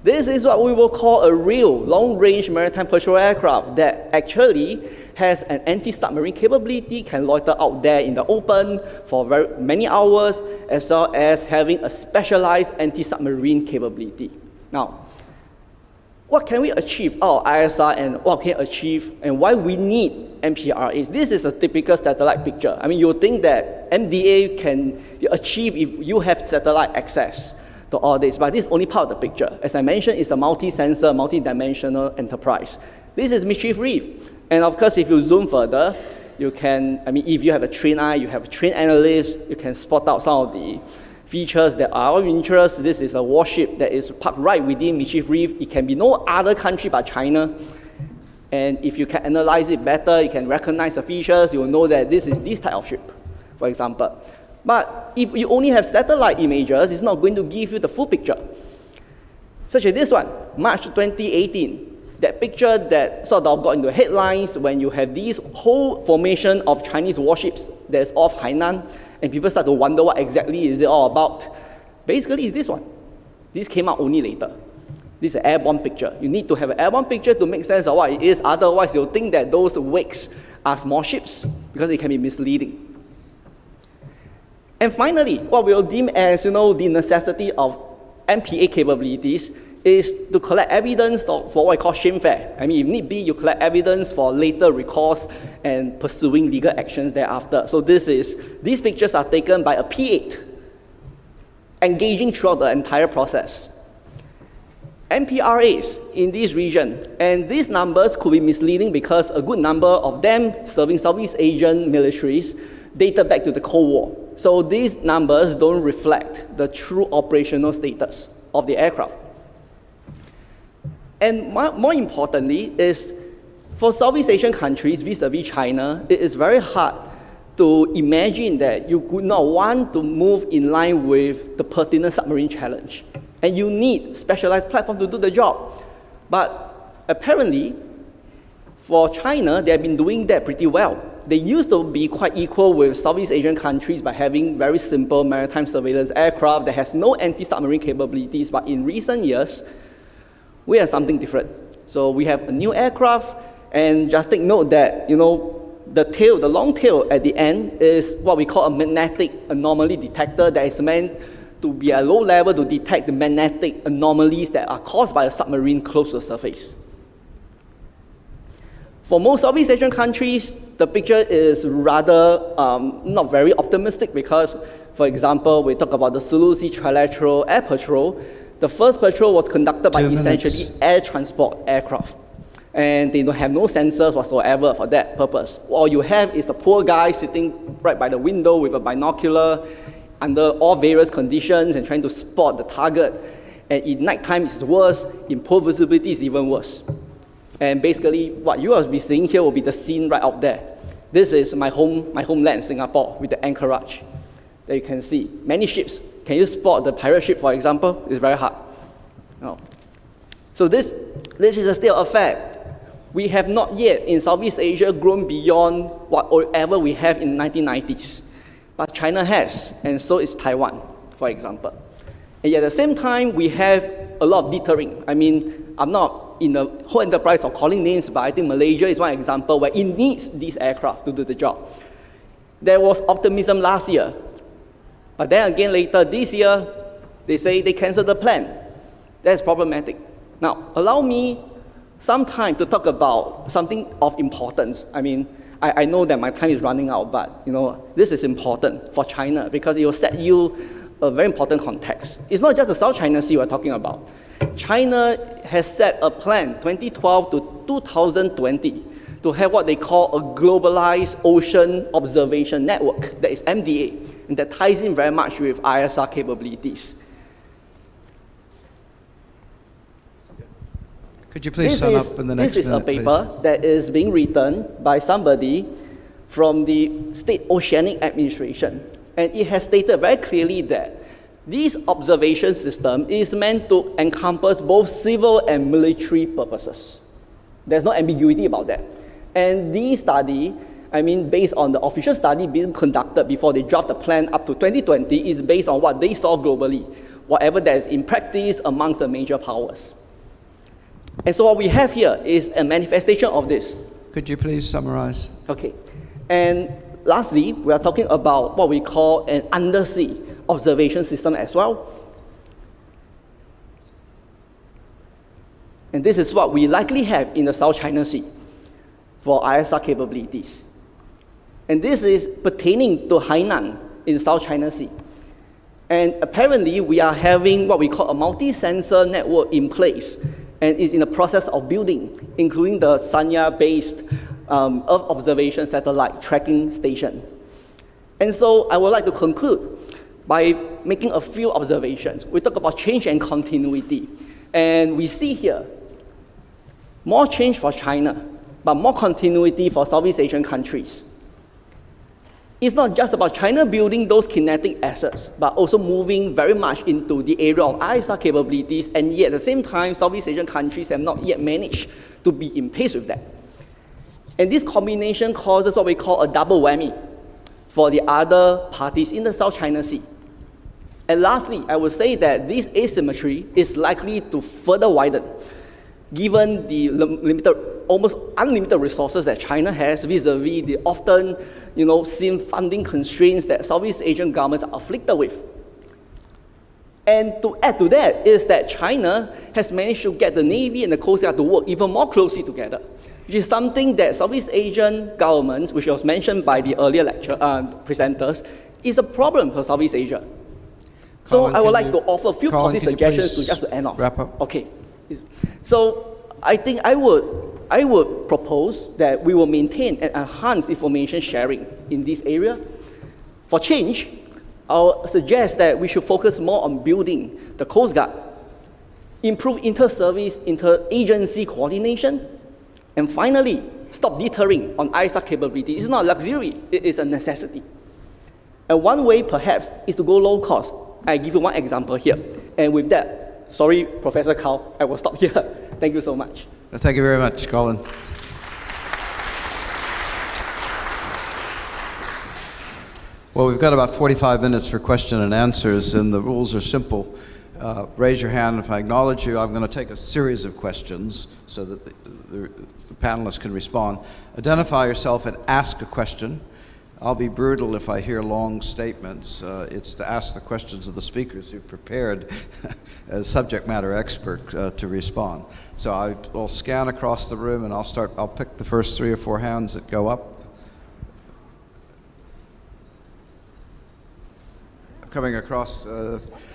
This is what we will call a real long-range maritime patrol aircraft that actually has an anti-submarine capability, can loiter out there in the open for very many hours, as well as having a specialized anti-submarine capability. Now, what can we achieve out of ISR, and what can we achieve, and why we need MPRAs? This is a typical satellite picture. I mean, you think that MDA can achieve if you have satellite access to all this, but this is only part of the picture. As I mentioned, it's a multi-sensor, multi-dimensional enterprise. This is Mischief Reef. And of course, if you zoom further, you can, I mean, if you have a trained eye, you have a trained analyst, you can spot out some of the features that are of interest. This is a warship that is parked right within Mischief Reef. It can be no other country but China. And if you can analyze it better, you can recognize the features, you will know that this is this type of ship, for example. But if you only have satellite images, it's not going to give you the full picture. Such as this one, March 2018. That picture that sort of got into headlines when you have this whole formation of Chinese warships that's off Hainan, and people start to wonder what exactly is it all about. Basically, it's this one. This came out only later. This is an airborne picture. You need to have an airborne picture to make sense of what it is. Otherwise, you'll think that those wakes are small ships because it can be misleading. And finally, what we'll deem as, the necessity of MPA capabilities is to collect evidence for what we call shamefare. I mean, if need be, you collect evidence for later recourse and pursuing legal actions thereafter. So these pictures are taken by a P8, engaging throughout the entire process. MPRAs in this region, and these numbers could be misleading because a good number of them serving Southeast Asian militaries dated back to the Cold War. So these numbers don't reflect the true operational status of the aircraft. And more importantly is, for Southeast Asian countries vis-a-vis China, it is very hard to imagine that you could not want to move in line with the pertinent submarine challenge. And you need specialized platform to do the job. But apparently, for China, they have been doing that pretty well. They used to be quite equal with Southeast Asian countries by having very simple maritime surveillance aircraft that has no anti-submarine capabilities, but in recent years, we have something different. So we have a new aircraft, and just take note that, the long tail at the end is what we call a magnetic anomaly detector that is meant to be at low level to detect the magnetic anomalies that are caused by a submarine close to the surface. For most Southeast Asian countries, the picture is rather not very optimistic because, for example, we talk about the Sulu Sea Trilateral Air Patrol. The first patrol was conducted by essentially air transport aircraft. And they don't have no sensors whatsoever for that purpose. All you have is a poor guy sitting right by the window with a binocular under all various conditions and trying to spot the target. And in nighttime it's worse, in poor visibility it's even worse. And basically what you will be seeing here will be the scene right out there. This is my homeland, Singapore, with the anchorage that you can see. Many ships. Can you spot the pirate ship, for example? It's very hard. No. So this is a state of affairs. We have not yet in Southeast Asia grown beyond whatever we have in the 1990s. But China has, and so is Taiwan, for example. And yet at the same time, we have a lot of deterring. I mean, I'm not in the whole enterprise of calling names, but I think Malaysia is one example where it needs these aircraft to do the job. There was optimism last year. But then again later this year, they say they canceled the plan. That's problematic. Now, allow me some time to talk about something of importance. I mean, I know that my time is running out, but this is important for China because it will set you a very important context. It's not just the South China Sea we're talking about. China has set a plan, 2012 to 2020, to have what they call a globalized ocean observation network, that is MDA, and that ties in very much with ISR capabilities. Could you please sum up in the next This is minute, a paper that is being written by somebody from the State Oceanic Administration. And it has stated very clearly that this observation system is meant to encompass both civil and military purposes. There's no ambiguity about that. And this study, based on the official study being conducted before they draft the plan up to 2020, is based on what they saw globally, whatever that is in practice amongst the major powers. And so what we have here is a manifestation of this. Could you please summarize? Okay. And lastly, we are talking about what we call an undersea observation system as well. And this is what we likely have in the South China Sea for ISR capabilities. And this is pertaining to Hainan in South China Sea. And apparently, we are having what we call a multi-sensor network in place and is in the process of building, including the Sanya-based Earth observation satellite tracking station. And so I would like to conclude by making a few observations. We talk about change and continuity. And we see here more change for China, but more continuity for Southeast Asian countries. It's not just about China building those kinetic assets, but also moving very much into the area of ISR capabilities, and yet at the same time, Southeast Asian countries have not yet managed to be in pace with that. And this combination causes what we call a double whammy for the other parties in the South China Sea. And lastly, I would say that this asymmetry is likely to further widen, given the limited, almost unlimited resources that China has vis-a-vis the often seen funding constraints that Southeast Asian governments are afflicted with. And to add to that is that China has managed to get the Navy and the Coast Guard to work even more closely together, which is something that Southeast Asian governments, which was mentioned by the earlier presenters, is a problem for Southeast Asia. So Colin, I would like to offer a few policy suggestions to end off. Wrap up. Okay. So I think I would propose that we will maintain and enhance information sharing in this area. For change, I'll suggest that we should focus more on building the Coast Guard, improve inter-service, inter-agency coordination, and finally, stop deterring on ISR capability. It's not a luxury, it is a necessity. And one way, perhaps, is to go low cost. I give you one example here. And with that, sorry, Professor Carl, I will stop here. Thank you so much. Thank you very much, Colin. Well, we've got about 45 minutes for question and answers, and the rules are simple. Raise your hand. If I acknowledge you, I'm going to take a series of questions so that the panelists can respond. Identify yourself and ask a question. I'll be brutal if I hear long statements. It's to ask the questions of the speakers who've prepared as subject matter expert to respond. So I'll scan across the room and I'll pick the first 3 or 4 hands that go up. Coming across,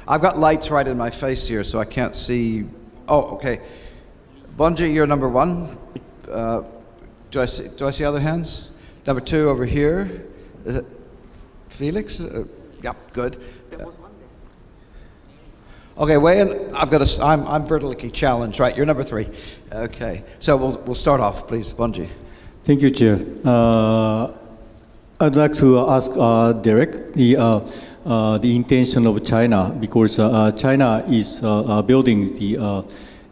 I've got lights right in my face here, so I can't see. Oh, okay. Bunji, you're number 1. Do I see other hands? Number 2 over here. Is it Felix? Yeah, good. There was one there. Okay, Wayne, I'm vertically challenged. Right, you're number 3. Okay, so we'll start off, please, Bunji. Thank you, Chair. I'd like to ask Derek the intention of China, because China is building the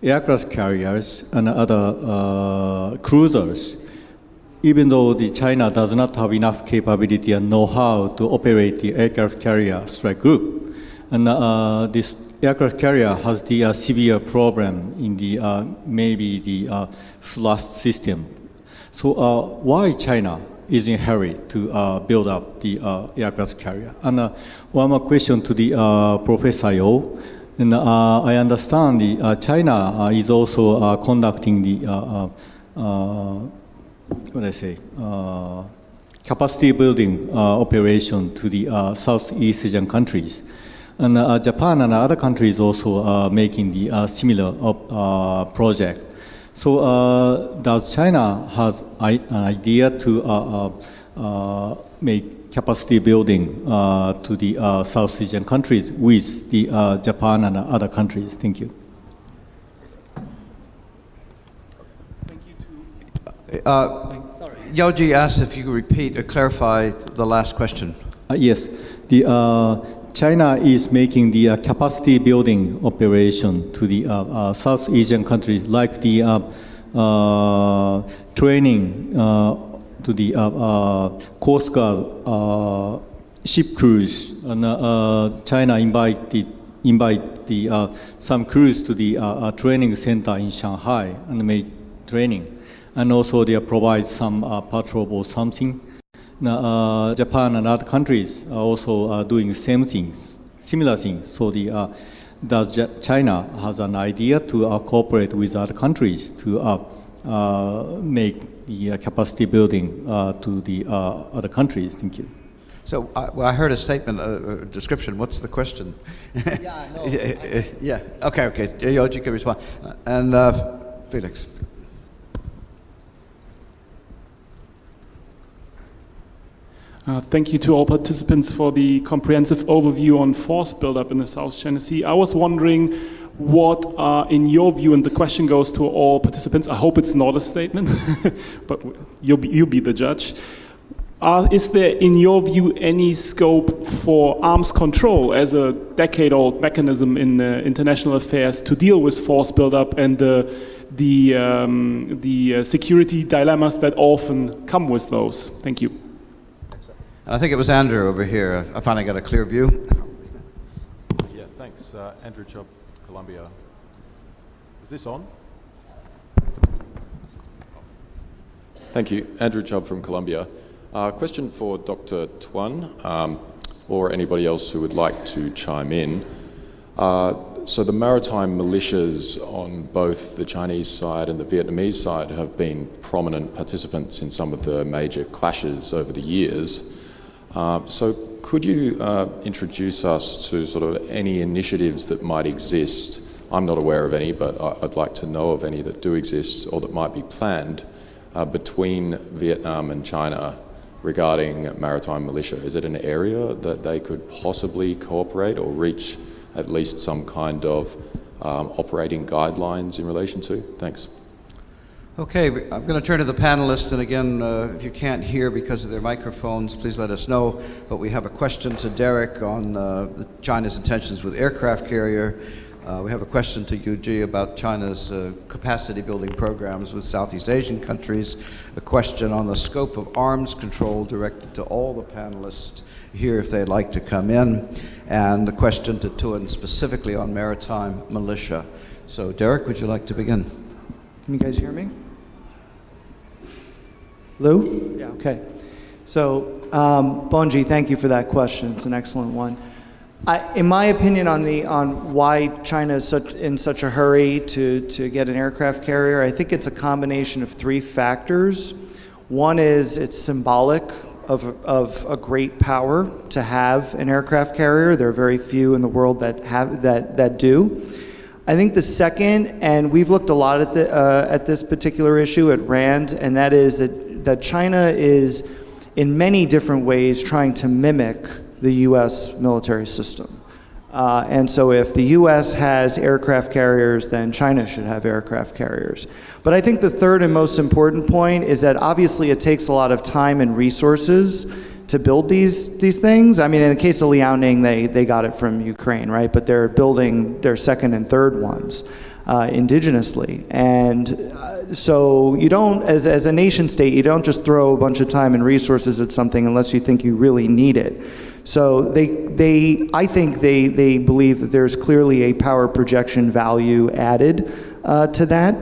aircraft carriers and other cruisers, even though China does not have enough capability and know-how to operate the aircraft carrier strike group. And this aircraft carrier has the severe problem in the maybe the thrust system. So why China is in a hurry to build up the aircraft carrier? And one more question to the Professor Yo. And I understand China is also conducting the capacity building operation to the Southeast Asian countries. And Japan and other countries also making the similar project. So does China has an idea to make capacity building to the South Asian countries with the Japan and other countries? Thank you. Yoji asked if you could repeat or clarify the last question. Yes, China is making the capacity building operation to the South Asian countries, like the training to the Coast Guard ship crews. And China invite some crews to the training center in Shanghai and make training. And also they provide some patrol or something. Japan and other countries are also doing same things, similar things. So does China has an idea to cooperate with other countries to make the capacity building to the other countries? Thank you. So I heard a statement, a description. What's the question? Yeah, no. Yeah. Okay. Yoji can respond. And Felix. Thank you to all participants for the comprehensive overview on force buildup in the South China Sea. I was wondering what, in your view, and the question goes to all participants, I hope it's not a statement, but you be the judge. Is there, in your view, any scope for arms control as a decade-old mechanism in international affairs to deal with force buildup and the security dilemmas that often come with those? Thank you. I think it was Andrew over here. I finally got a clear view. Yeah, thanks. Andrew Chubb, Columbia. Is this on? Thank you. Andrew Chubb from Columbia. Question for Dr. Tuan, or anybody else who would like to chime in. So the maritime militias on both the Chinese side and the Vietnamese side have been prominent participants in some of the major clashes over the years. So could you introduce us to sort of any initiatives that might exist? I'm not aware of any, but I'd like to know of any that do exist or that might be planned between Vietnam and China regarding maritime militia. Is it an area that they could possibly cooperate or reach at least some kind of operating guidelines in relation to? Thanks. Okay, I'm going to turn to the panelists, and again, if you can't hear because of their microphones, please let us know. But we have a question to Derek on China's intentions with aircraft carrier. We have a question to Yuji about China's capacity building programs with Southeast Asian countries. A question on the scope of arms control directed to all the panelists here if they'd like to come in. And the question to Tuan specifically on maritime militia. So Derek, would you like to begin? Can you guys hear me? Lou? Yeah, okay. So, Bonji, thank you for that question. It's an excellent one. In my opinion on why China is in such a hurry to get an aircraft carrier, I think it's a combination of three factors. One is it's symbolic of a great power to have an aircraft carrier. There are very few in the world that do. I think the second, and we've looked a lot at this particular issue at RAND, and that is that China is in many different ways trying to mimic the U.S. military system. And so if the U.S. has aircraft carriers, then China should have aircraft carriers. But I think the third and most important point is that obviously it takes a lot of time and resources to build these things. I mean, in the case of Liaoning, they got it from Ukraine, right? But they're building their second and third ones indigenously. And so you don't, as a nation state, you don't just throw a bunch of time and resources at something unless you think you really need it. So I think they believe that there's clearly a power projection value added to that,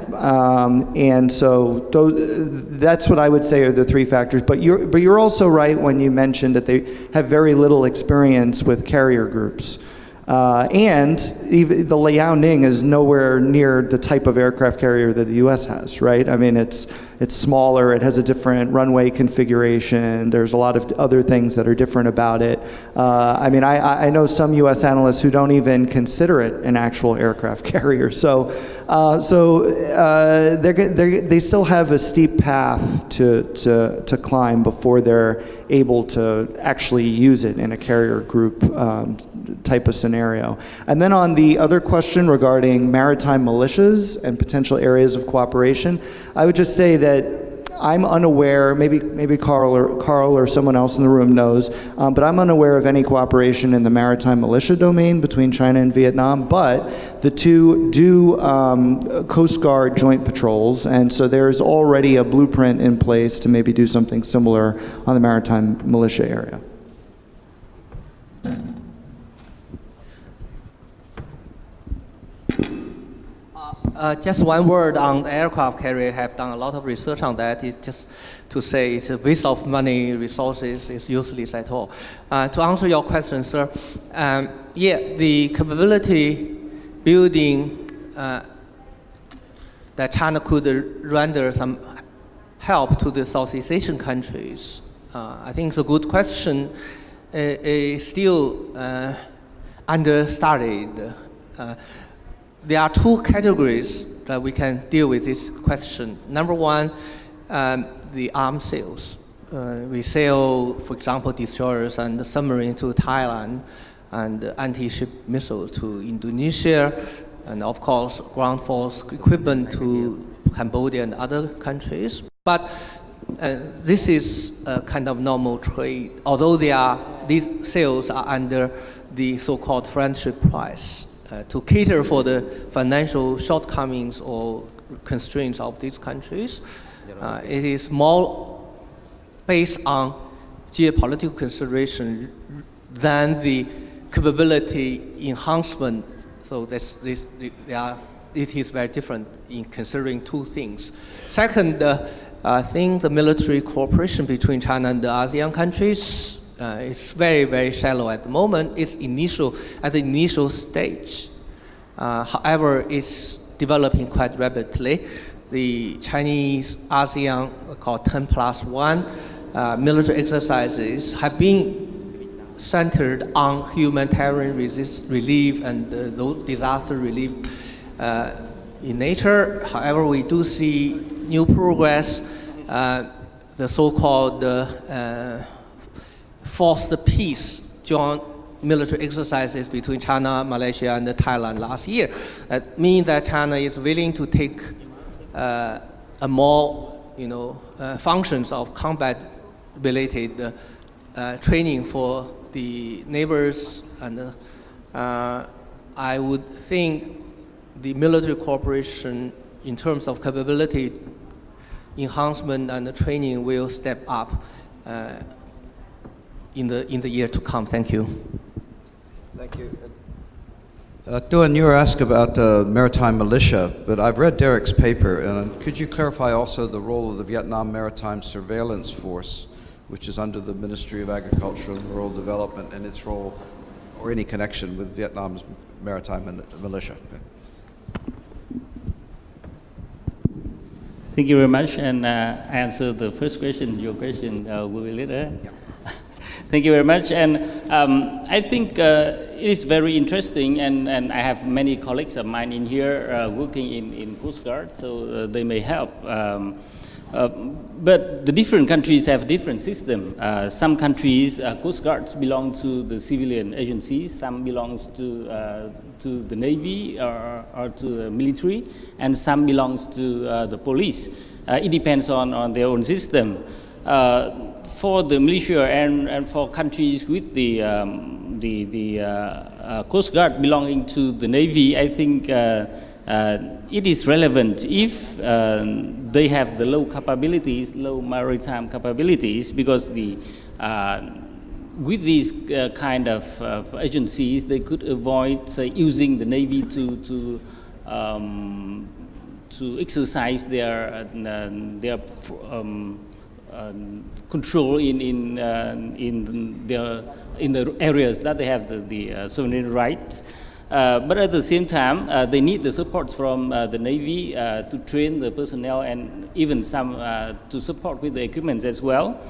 and so that's what I would say are the three factors. But you're also right when you mentioned that they have very little experience with carrier groups. And even the Liaoning is nowhere near the type of aircraft carrier that the U.S. has, right? I mean, it's smaller, it has a different runway configuration, there's a lot of other things that are different about it. I mean, I know some U.S. analysts who don't even consider it an actual aircraft carrier. They still have a steep path to climb before they're able to actually use it in a carrier group type of scenario. And then on the other question regarding maritime militias and potential areas of cooperation, I would just say that I'm unaware, maybe Carl or someone else in the room knows, but I'm unaware of any cooperation in the maritime militia domain between China and Vietnam, but the two do Coast Guard joint patrols, and so there's already a blueprint in place to maybe do something similar on the maritime militia area. Just one word on the aircraft carrier. I have done a lot of research on that. It's just to say it's a waste of money, resources, it's useless at all. To answer your question, sir, the capability building that China could render some help to the Southeast Asian countries, I think it's a good question. It's still understudied. There are two categories that we can deal with this question. Number one, the arms sales. We sell, for example, destroyers and submarines to Thailand, and anti-ship missiles to Indonesia, and of course, ground force equipment to Cambodia and other countries. But this is a kind of normal trade, although these sales are under the so-called friendship price. To cater for the financial shortcomings or constraints of these countries. It is more based on geopolitical consideration than the capability enhancement. So it is very different in considering two things. Second, I think the military cooperation between China and the ASEAN countries it's very, very shallow at the moment. It's at the initial stage. However, it's developing quite rapidly. The Chinese ASEAN, called 10+1 military exercises have been centered on humanitarian relief and disaster relief in nature. However, we do see new progress, the so-called forced peace joint military exercises between China, Malaysia, and Thailand last year. That means that China is willing to take a more, functions of combat-related training for the neighbors, and I would think the military cooperation in terms of capability enhancement and the training will step up in the year to come. Thank you. Thank you. Tuan, you were asked about maritime militia, but I've read Derek's paper, and could you clarify also the role of the Vietnam Maritime Surveillance Force, which is under the Ministry of Agriculture and Rural Development, and its role or any connection with Vietnam's maritime militia? Thank you very much, and I answer the first question. Your question will be later. Yeah. Thank you very much, and I think it is very interesting, and I have many colleagues of mine in here working in Coast Guard, so they may help. But the different countries have different systems. Some countries, Coast Guards belong to the civilian agencies, some belongs to the Navy or to the military, and some belongs to the police. It depends on their own system. For the militia and for countries with the Coast Guard belonging to the Navy, I think it is relevant if they have the low maritime capabilities, because with these kind of agencies, they could avoid, say, using the Navy to exercise their control in the areas that they have the sovereign rights. But at the same time, they need the support from the Navy to train the personnel and even some to support with the equipment as well.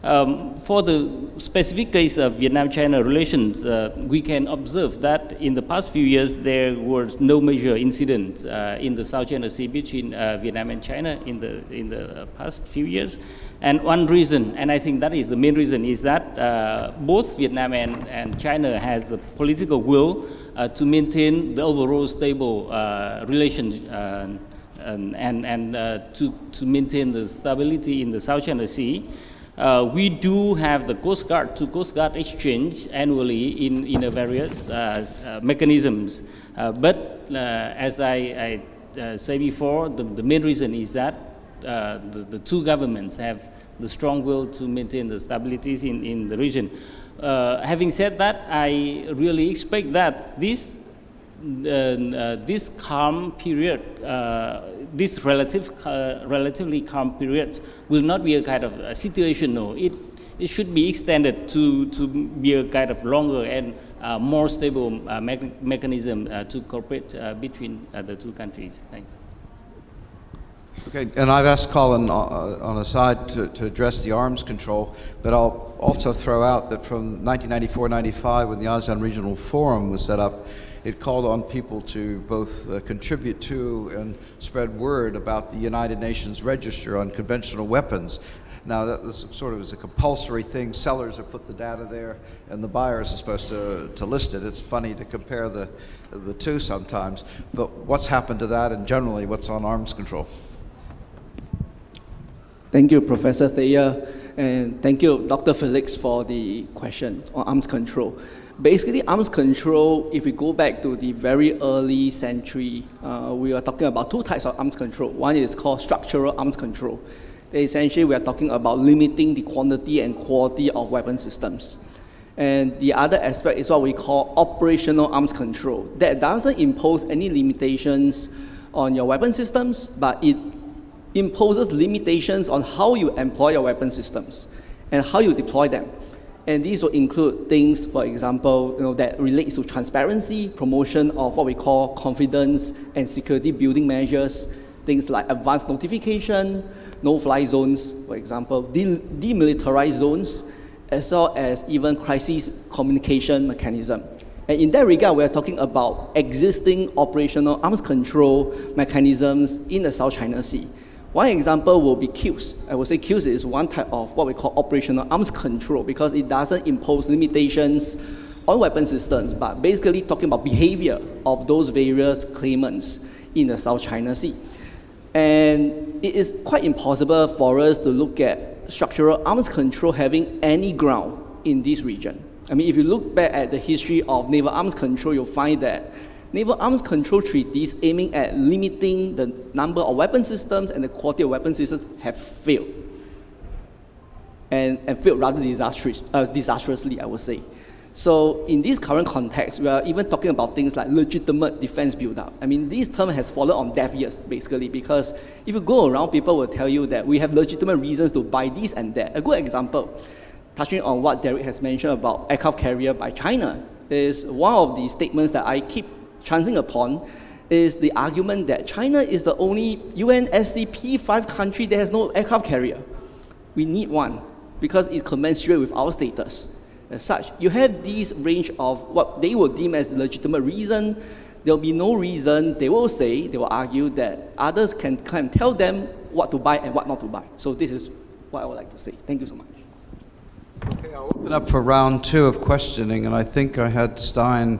For the specific case of Vietnam-China relations, we can observe that in the past few years there was no major incidents in the South China Sea between Vietnam and China in the past few years. And one reason, and I think that is the main reason, is that both Vietnam and China has the political will to maintain the overall stable relations and to maintain the stability in the South China Sea. We do have the Coast Guard to Coast Guard exchange annually in various mechanisms. But as I said before, the main reason is that the two governments have the strong will to maintain the stability in the region. Having said that, I really expect that this calm period, this relatively calm period will not be a kind of a situational. It should be extended to be a kind of longer and more stable mechanism to cooperate between the two countries. Thanks. Okay, and I've asked Colin on a side to address the arms control, but I'll also throw out that from 1994-95, when the ASEAN Regional Forum was set up, it called on people to both contribute to and spread word about the United Nations Register on Conventional Weapons. Now, that was sort of as a compulsory thing. Sellers have put the data there, and the buyers are supposed to list it. It's funny to compare the two sometimes, but what's happened to that, and generally, what's on arms control? Thank you, Professor Thayer, and thank you, Dr. Felix, for the question on arms control. Basically, arms control, if we go back to the very early century, we are talking about two types of arms control. One is called structural arms control. Essentially, we are talking about limiting the quantity and quality of weapon systems. And the other aspect is what we call operational arms control. That doesn't impose any limitations on your weapon systems, but it imposes limitations on how you employ your weapon systems and how you deploy them. And these will include things, for example, that relates to transparency, promotion of what we call confidence and security building measures, things like advanced notification, no-fly zones, for example, demilitarized zones, as well as even crisis communication mechanism. And in that regard, we are talking about existing operational arms control mechanisms in the South China Sea. One example will be QS. I would say QS is one type of what we call operational arms control because it doesn't impose limitations on weapon systems, but basically talking about behavior of those various claimants in the South China Sea. And it is quite impossible for us to look at structural arms control having any ground in this region. I mean, if you look back at the history of naval arms control, you'll find that naval arms control treaties aiming at limiting the number of weapon systems and the quality of weapon systems have failed. And failed rather disastrously, I would say. So in this current context, we are even talking about things like legitimate defense build-up. I mean, this term has fallen on deaf ears, basically, because if you go around, people will tell you that we have legitimate reasons to buy this and that. A good example, touching on what Derek has mentioned about aircraft carrier by China, is one of the statements that I keep chancing upon is the argument that China is the only UNSCP 5 country that has no aircraft carrier. We need one because it's commensurate with our status. As such, you have this range of what they will deem as legitimate reason. There will be no reason. They will argue that others can come and tell them what to buy and what not to buy. So this is what I would like to say. Thank you so much. Okay, I'll open up for round two of questioning, and I think I had Stein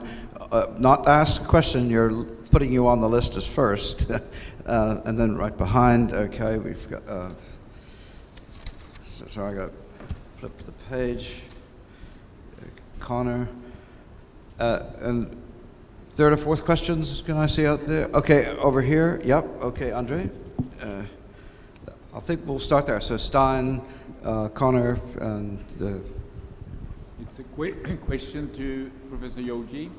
not ask a question. You're putting you on the list as first, and then right behind. Okay, we've got. Sorry, I got flip the page. Connor, and third or fourth questions. Can I see out there? Okay, over here. Yep. Okay, Andre. I think we'll start there. So Stein, Connor, and the. It's a quick question to Professor Yoji.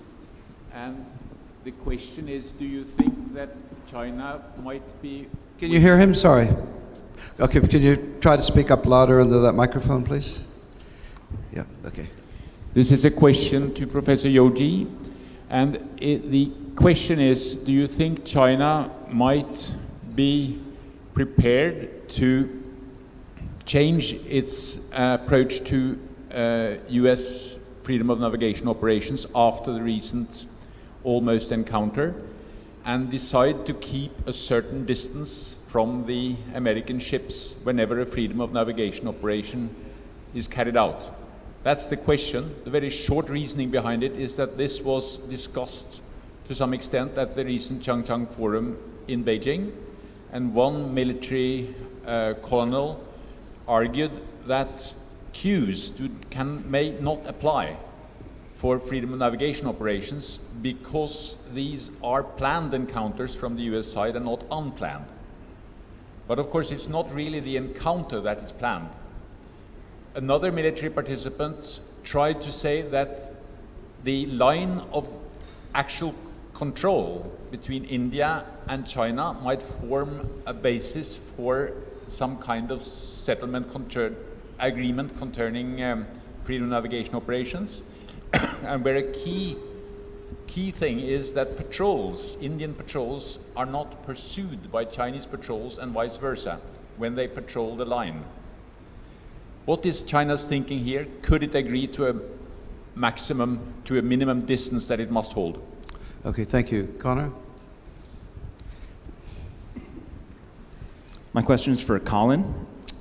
And the question is, do you think that China might be... Can you hear him? Sorry. Okay, can you try to speak up louder into that microphone, please? Yeah, okay. This is a question to Professor Yoji, and the question is, do you think China might be prepared to change its approach to US freedom of navigation operations after the recent almost encounter, and decide to keep a certain distance from the American ships whenever a freedom of navigation operation is carried out? That's the question. The very short reasoning behind it is that this was discussed to some extent at the recent Changchun Forum in Beijing, and one military colonel argued that cues may not apply for freedom of navigation operations because these are planned encounters from the US side and not unplanned. But of course, it's not really the encounter that is planned. Another military participant tried to say that the line of actual control between India and China might form a basis for some kind of settlement agreement concerning freedom of navigation operations, and where a key thing is that patrols, Indian patrols, are not pursued by Chinese patrols and vice versa when they patrol the line. What is China's thinking here? Could it agree to a minimum distance that it must hold? Okay, thank you. Connor? My question is for Colin.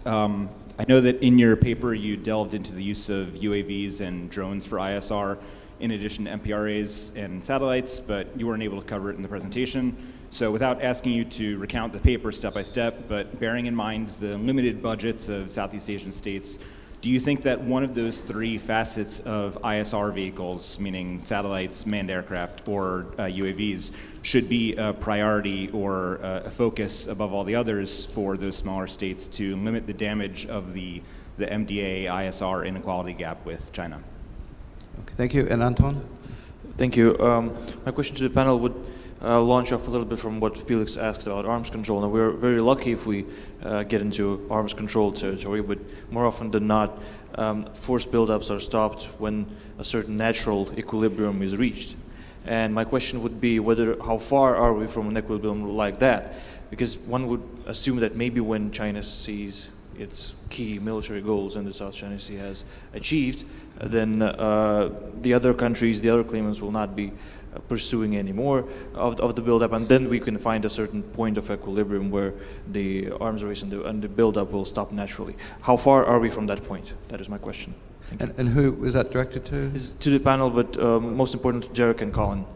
I know that in your paper you delved into the use of UAVs and drones for ISR in addition to MPRAs and satellites, but you weren't able to cover it in the presentation. So without asking you to recount the paper step by step, but bearing in mind the limited budgets of Southeast Asian states, do you think that one of those three facets of ISR vehicles, meaning satellites, manned aircraft, or UAVs, should be a priority or a focus above all the others for those smaller states to limit the damage of the MDA ISR inequality gap with China? Okay, thank you. And Anton? Thank you. My question to the panel would launch off a little bit from what Felix asked about arms control. Now, we're very lucky if we get into arms control territory, but more often than not, force buildups are stopped when a certain natural equilibrium is reached. And my question would be how far are we from an equilibrium like that? Because one would assume that maybe when China sees its key military goals in the South China Sea has achieved, then the other countries, the other claimants will not be pursuing any more of the buildup, and then we can find a certain point of equilibrium where the arms race and the buildup will stop naturally. How far are we from that point? That is my question. And who is that directed to? It's to the panel, but most important to Jarek and Colin.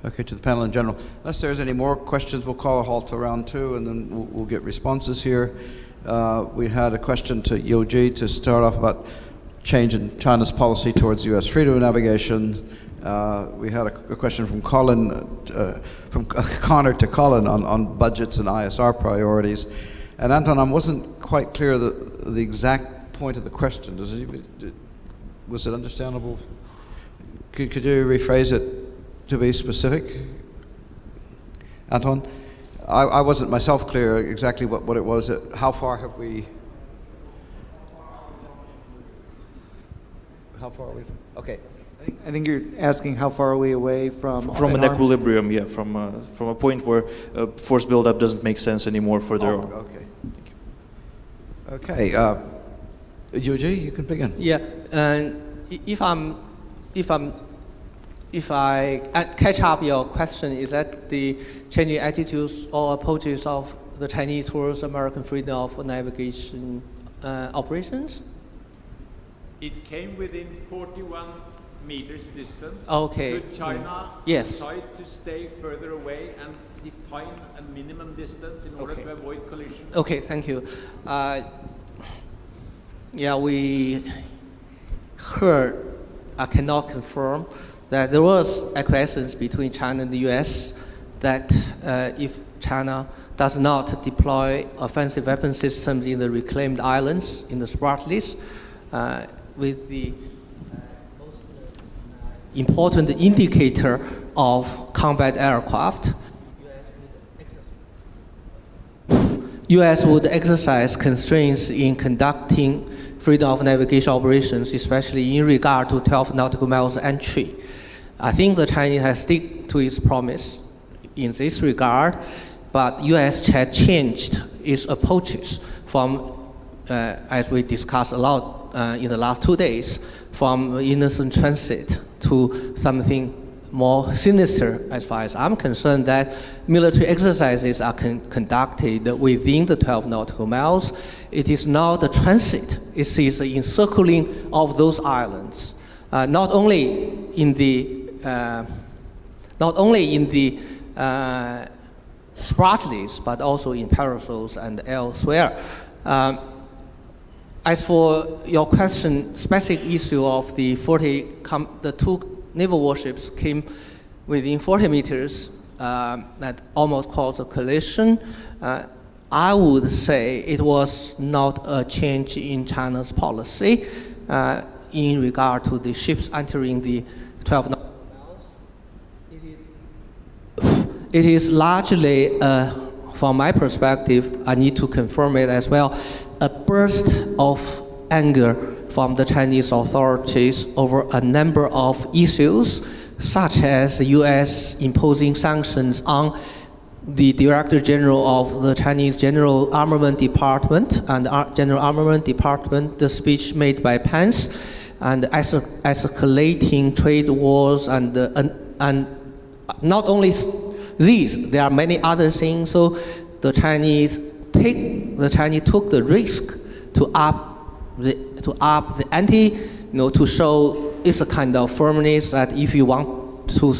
Okay, to the panel in general. Unless there's any more questions, we'll call a halt to round two, and then we'll get responses here. We had a question to Yoji to start off about change in China's policy towards U.S. freedom of navigation. We had a question from Colin, from Connor to Colin on budgets and ISR priorities. And Anton, I wasn't quite clear the exact point of the question. Was it understandable? Could you rephrase it to be specific? Anton? I wasn't myself clear exactly what it was. How far have we? How far are we from? Okay. I think you're asking how far are we away from an equilibrium, yeah, from a point where force buildup doesn't make sense anymore further on. Okay. Okay. Yuji, you can begin. Yeah, and if I catch up your question, is that the changing attitudes or approaches of the Chinese towards American freedom of navigation operations? It came within 41 meters distance. Okay. Could China decide to stay further away and define a minimum distance in order to avoid collision? Okay, thank you. Yeah, we heard, I cannot confirm, that there was acquiescence between China and the US that if China does not deploy offensive weapon systems in the reclaimed islands in the SPART list, with the most important indicator of combat aircraft, U.S. would exercise constraints in conducting freedom of navigation operations, especially in regard to 12 nautical miles entry. I think the Chinese has stick to its promise in this regard, but U.S. has changed its approaches from, as we discussed a lot in the last 2 days, from innocent transit to something more sinister, as far as I'm concerned, that military exercises are conducted within the 12 nautical miles. It is not the transit, it is the encircling of those islands, not only in the Spratlys, but also in Parasols and elsewhere. As for your question, specific issue of the 2 naval warships came within 40 meters that almost caused a collision. I would say it was not a change in China's policy in regard to the ships entering the 12 nautical miles. It is largely, from my perspective, I need to confirm it as well, a burst of anger from the Chinese authorities over a number of issues, such as the U.S. imposing sanctions on the Director General of the Chinese General Armament Department and General Armament Department, the speech made by Pence, and escalating trade wars, and not only these, there are many other things. So the Chinese took the risk to up the ante, to show it's a kind of firmness that if you want to,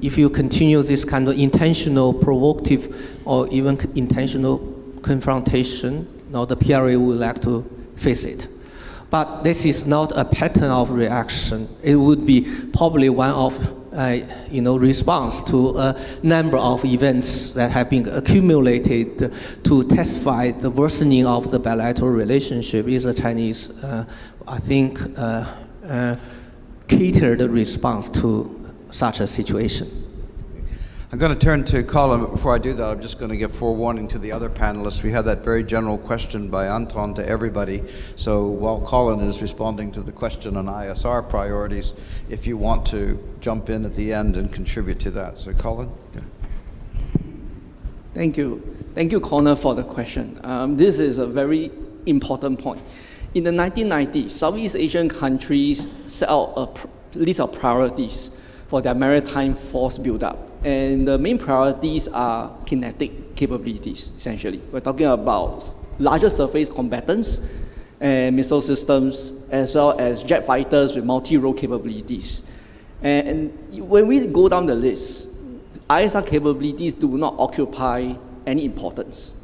if you continue this kind of intentional, provocative, or even intentional confrontation, the PRA would like to face it. But this is not a pattern of reaction. It would be probably one of response to a number of events that have been accumulated to testify the worsening of the bilateral relationship is a Chinese, I think, catered response to such a situation. I'm going to turn to Colin, but before I do that, I'm just going to give forewarning to the other panelists. We had that very general question by Anton to everybody. So while Colin is responding to the question on ISR priorities, if you want to jump in at the end and contribute to that. So Colin? Yeah. Thank you. Thank you, Connor, for the question. This is a very important point. In the 1990s, Southeast Asian countries set out a list of priorities for their maritime force buildup. And the main priorities are kinetic capabilities, essentially. We're talking about larger surface combatants and missile systems, as well as jet fighters with multi-role capabilities. And when we go down the list, ISR capabilities do not occupy any importance.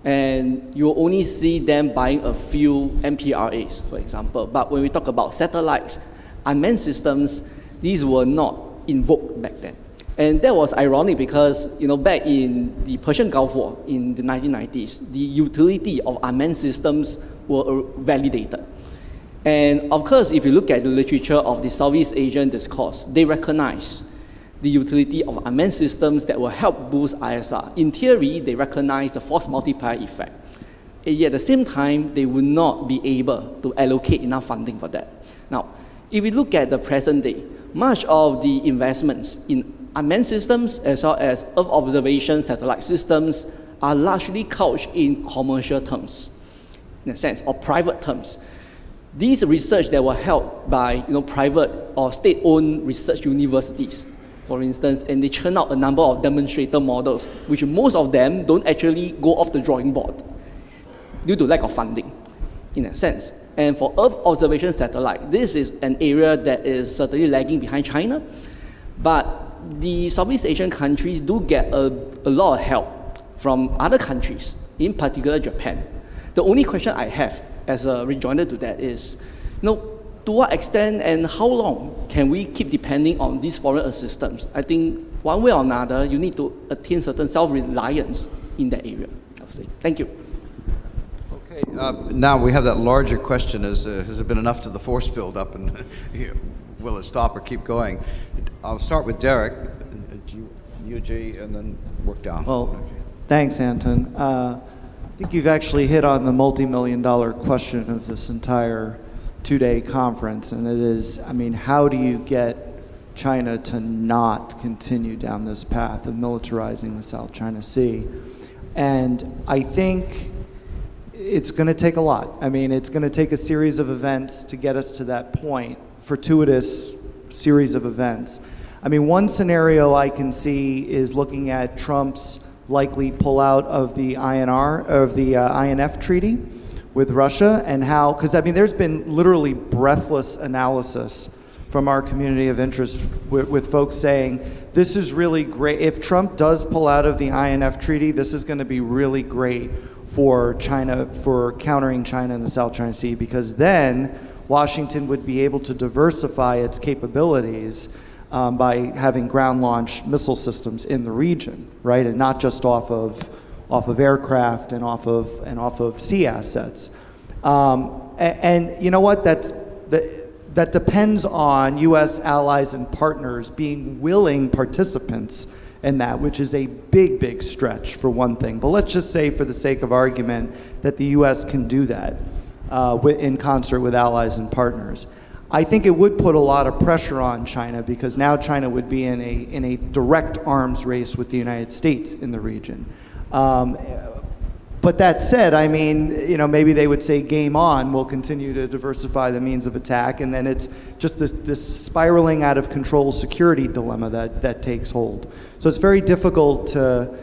And you will only see them buying a few MPRAs, for example. But when we talk about satellites, unmanned systems, these were not in vogue back then. And that was ironic because, back in the Persian Gulf War in the 1990s, the utility of unmanned systems were validated. And of course, if you look at the literature of the Southeast Asian discourse, they recognize the utility of unmanned systems that will help boost ISR. In theory, they recognize the force multiplier effect. And yet at the same time, they will not be able to allocate enough funding for that. Now, if we look at the present day, much of the investments in unmanned systems as well as Earth observation satellite systems are largely couched in commercial terms, in a sense, or private terms. These research that were held by private or state-owned research universities, for instance, and they churn out a number of demonstrator models, which most of them don't actually go off the drawing board due to lack of funding, in a sense. And for Earth observation satellite, this is an area that is certainly lagging behind China, but the Southeast Asian countries do get a lot of help from other countries, in particular Japan. The only question I have as a rejoinder to that is, to what extent and how long can we keep depending on these foreign assistance? I think one way or another, you need to attain certain self-reliance in that area, I would say. Thank you. Okay, now we have that larger question, has it been enough to the force build-up, and will it stop or keep going? I'll start with Derek, UG, and then work down. Well, Thanks, Anton. I think you've actually hit on the multi-million-dollar question of this entire two-day conference, and it is, I mean, how do you get China to not continue down this path of militarizing the South China Sea? And I think it's going to take a lot. I mean, it's going to take a series of events to get us to that point, fortuitous series of events. I mean, one scenario I can see is looking at Trump's likely pullout of the INF treaty with Russia, and how, because I mean, there's been literally breathless analysis from our community of interest with folks saying, this is really great. If Trump does pull out of the INF treaty, this is going to be really great for China, for countering China in the South China Sea, because then Washington would be able to diversify its capabilities by having ground-launched missile systems in the region, right, and not just off of aircraft and off of sea assets. And you know what? That depends on U.S. allies and partners being willing participants in that, which is a big, big stretch for one thing. But let's just say, for the sake of argument, that the U.S. can do that in concert with allies and partners. I think it would put a lot of pressure on China, because now China would be in a direct arms race with the United States in the region. But that said, I mean, you know, maybe they would say game on, we'll continue to diversify the means of attack, and then it's just this spiraling out of control security dilemma that takes hold. So it's very difficult to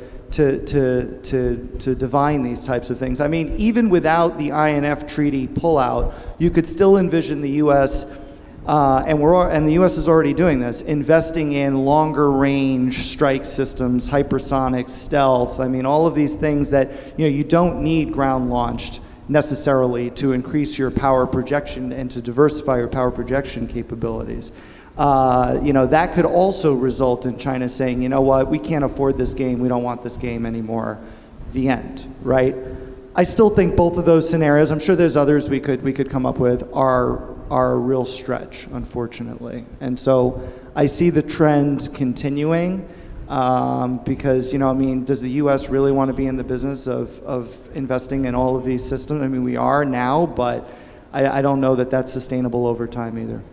divine these types of things. I mean, even without the INF treaty pullout, you could still envision the U.S. And the U.S. is already doing this, investing in longer range strike systems, hypersonic, stealth. I mean, all of these things that, you know, you don't need ground launched necessarily to increase your power projection and to diversify your power projection capabilities. You know, that could also result in China saying, you know what, we can't afford this game, we don't want this game anymore. The end, right? I still think both of those scenarios, I'm sure there's others we could come up with, are a real stretch, unfortunately. And so I see the trend continuing because, you know, I mean, does the U.S. really want to be in the business of investing in all of these systems? I mean, we are now, but I don't know that that's sustainable over time either.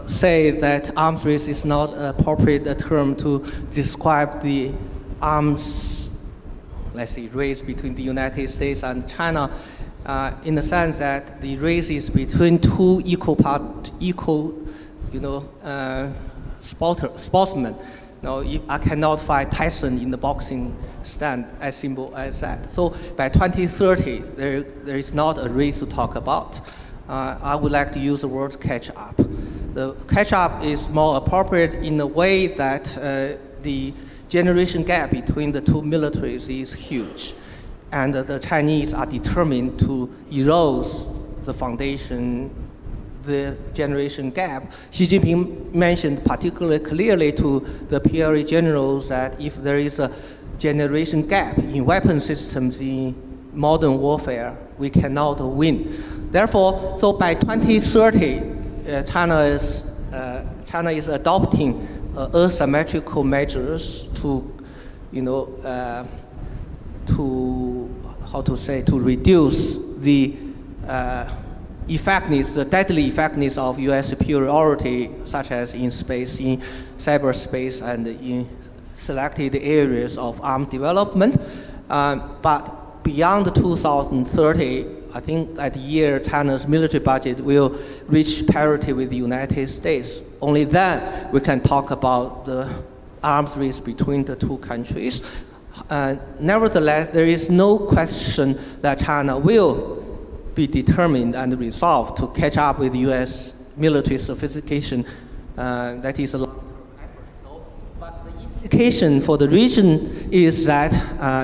Say that arms race is not an appropriate term to describe the arms, let's say, race between the United States and China, in the sense that the race is between two equal, sportsmen. Now, I cannot fight Tyson in the boxing stand as simple as that. So by 2030, there is not a race to talk about. I would like to use the word catch up. The catch up is more appropriate in a way that the generation gap between the two militaries is huge. And the Chinese are determined to erode the foundation, the generation gap. Xi Jinping mentioned particularly clearly to the PLA generals that if there is a generation gap in weapon systems in modern warfare, we cannot win. Therefore, so by 2030, China is adopting asymmetrical measures to, to reduce the effectiveness, the deadly effectiveness of U.S. superiority, such as in space, in cyberspace, and in selected areas of armed development. But beyond 2030, I think that year China's military budget will reach parity with the United States. Only then we can talk about the arms race between the two countries. Nevertheless, there is no question that China will be determined and resolved to catch up with U.S. military sophistication. That is a long effort. But the implication for the region is that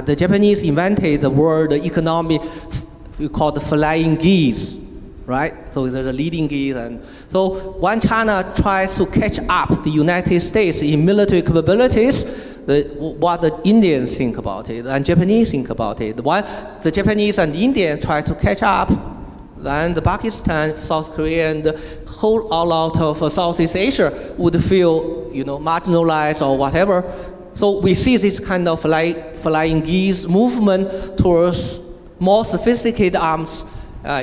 the Japanese invented the word economy we call the flying geese, right? So there's a leading geese. And so when China tries to catch up the United States in military capabilities, what the Indians think about it and Japanese think about it. While the Japanese and Indians try to catch up, then the Pakistan, South Korea, and the whole all out of Southeast Asia would feel, marginalized or whatever. So we see this kind of flying geese movement towards more sophisticated arms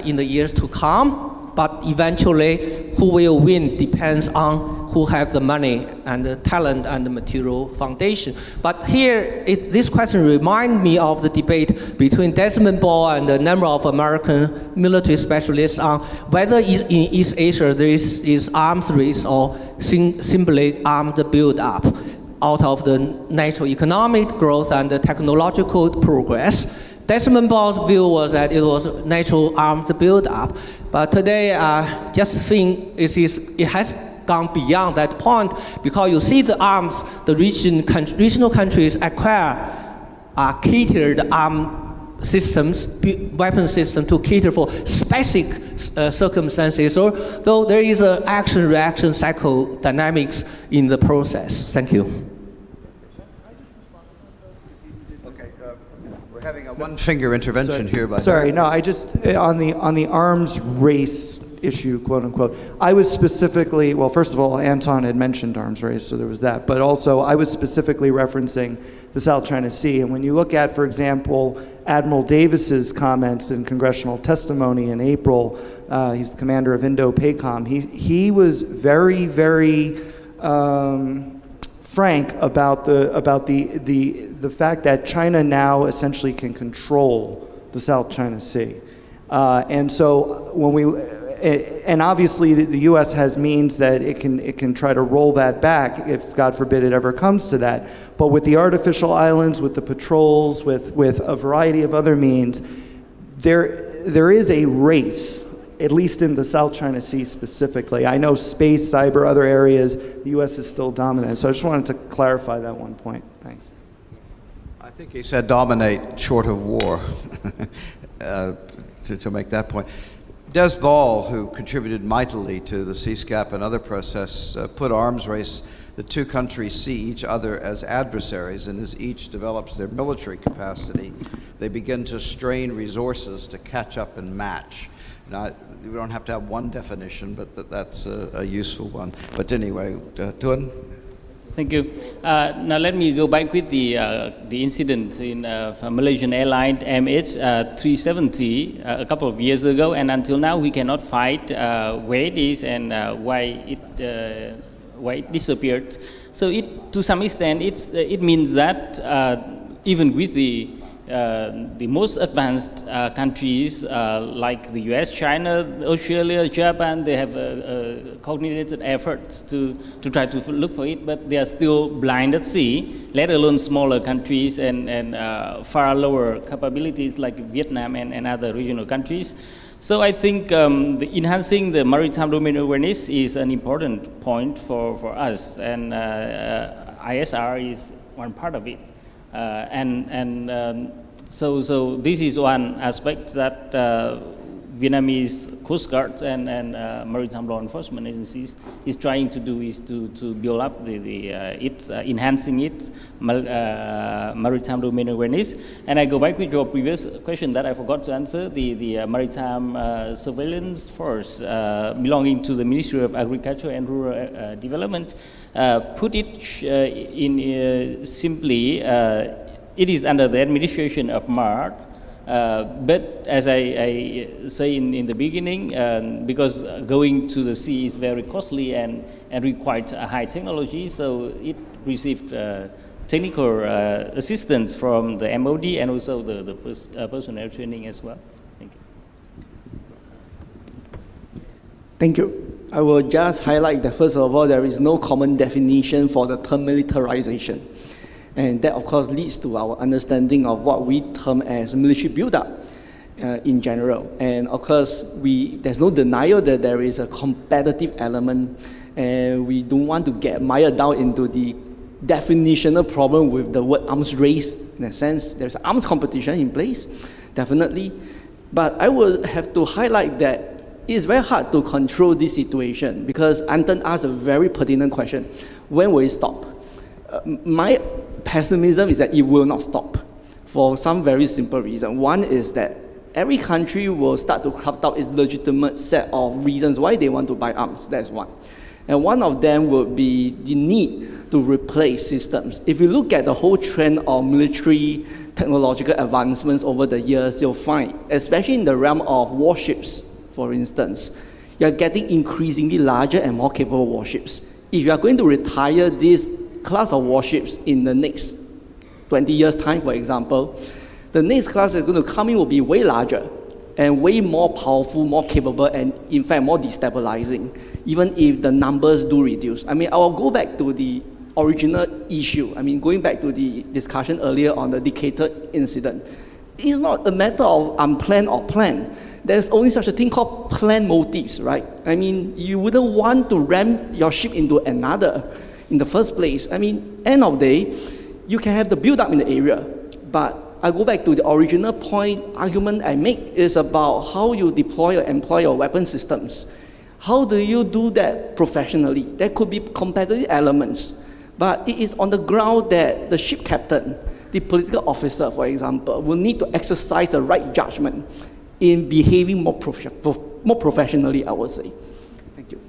in the years to come. But eventually, who will win depends on who have the money and the talent and the material foundation. But here, this question reminds me of the debate between Desmond Ball and a number of American military specialists on whether in East Asia there is arms race or simply armed build-up out of the natural economic growth and the technological progress. Desmond Ball's view was that it was natural arms build-up, but today I just think it has gone beyond that point, because you see the arms the regional countries acquire are catered systems, weapon system to cater for specific circumstances. So though there is an action-reaction cycle dynamics in the process. Thank you. Having a one-finger intervention here. Sorry, no, I just, on the arms race issue, quote unquote, I was specifically, well, first of all, Anton had mentioned arms race, so there was that, but also I was specifically referencing the South China Sea. And when you look at, for example, Admiral Davis's comments in congressional testimony in April, he's the commander of Indo-PACOM, he was very, very frank about the fact that China now essentially can control the South China Sea, and so and obviously the U.S. has means that it can try to roll that back if, God forbid, it ever comes to that. But with the artificial islands, with the patrols, with a variety of other means, there is a race, at least in the South China Sea specifically. I know space, cyber, other areas, the U.S. is still dominant. So I just wanted to clarify that one point. Thanks. I think he said dominate short of war, to make that point. Des Ball, who contributed mightily to the CSCAP and other process, put arms race, the two countries see each other as adversaries, and as each develops their military capacity, they begin to strain resources to catch up and match. Now, we don't have to have one definition, but that's a useful one. But anyway, Tuan? Thank you. Now let me go back with the incident in Malaysian airline MH370 a couple of years ago, and until now we cannot find where it is and why it disappeared. So to some extent it means that even with the most advanced countries like the US, China, Australia, Japan, they have coordinated efforts to try to look for it, but they are still blind at sea, let alone smaller countries and far lower capabilities like Vietnam and other regional countries. So I think enhancing the maritime domain awareness is an important point for us, and ISR is one part of it. So this is one aspect that Vietnamese Coast Guards and maritime law enforcement agencies is trying to do, is to build up enhancing its maritime domain awareness. And I go back with your previous question that I forgot to answer, the maritime surveillance force belonging to the Ministry of Agriculture and Rural Development. Put it in simply, it is under the administration of MARD, but as I say in the beginning, because going to the sea is very costly and requires high technology, so it received technical assistance from the MOD and also the personnel training as well. Thank you. Thank you. I will just highlight that first of all, there is no common definition for the term militarization. And that, of course, leads to our understanding of what we term as military build-up in general. And, of course, there's no denial that there is a competitive element, and we don't want to get mired down into the definitional problem with the word arms race. In a sense, there's arms competition in place, definitely. But I would have to highlight that it's very hard to control this situation, because Anton asked a very pertinent question. When will it stop? My pessimism is that it will not stop for some very simple reason. One is that every country will start to craft out its legitimate set of reasons why they want to buy arms. That's one. And one of them would be the need to replace systems. If you look at the whole trend of military technological advancements over the years, you'll find, especially in the realm of warships, for instance, you're getting increasingly larger and more capable warships. If you are going to retire this class of warships in the next 20 years' time, for example, the next class that's going to come in will be way larger and way more powerful, more capable, and in fact more destabilizing, even if the numbers do reduce. I mean, I will go back to the original issue. I mean, going back to the discussion earlier on the Decatur incident, it's not a matter of unplanned or planned. There's only such a thing called planned motives, right? I mean, you wouldn't want to ram your ship into another in the first place. I mean, end of the day, you can have the build-up in the area, but I go back to the original argument I make is about how you deploy or employ your weapon systems. How do you do that professionally? There could be competitive elements, but it is on the ground that the ship captain, the political officer, for example, will need to exercise the right judgment in behaving more professionally, I would say. Thank you.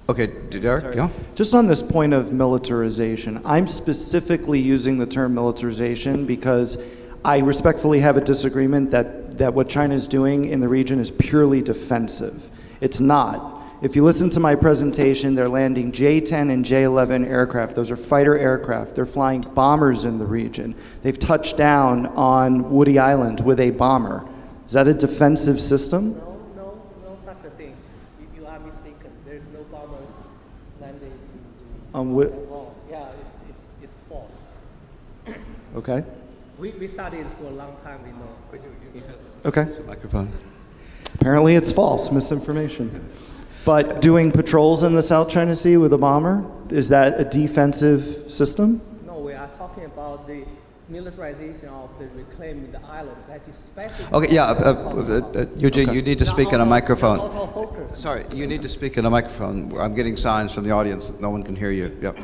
Okay, Derek, yeah? Just on this point of militarization, I'm specifically using the term militarization because I respectfully have a disagreement that what China is doing in the region is purely defensive. It's not. If you listen to my presentation, they're landing J-10 and J-11 aircraft. Those are fighter aircraft. They're flying bombers in the region. They've touched down on Woody Island with a bomber. Is that a defensive system? No such a thing. You are mistaken. There's no bomber landing yeah, it's false. Okay. We studied for a long time, we know. Okay. Microphone. Apparently it's false, misinformation. But doing patrols in the South China Sea with a bomber, is that a defensive system? No, we are talking about the militarization of the reclaiming the island. That is specific. Okay, yeah, Eugene, you need to speak in a microphone. Out of focus. Sorry, you need to speak in a microphone. I'm getting signs from the audience that no one can hear you. Yep.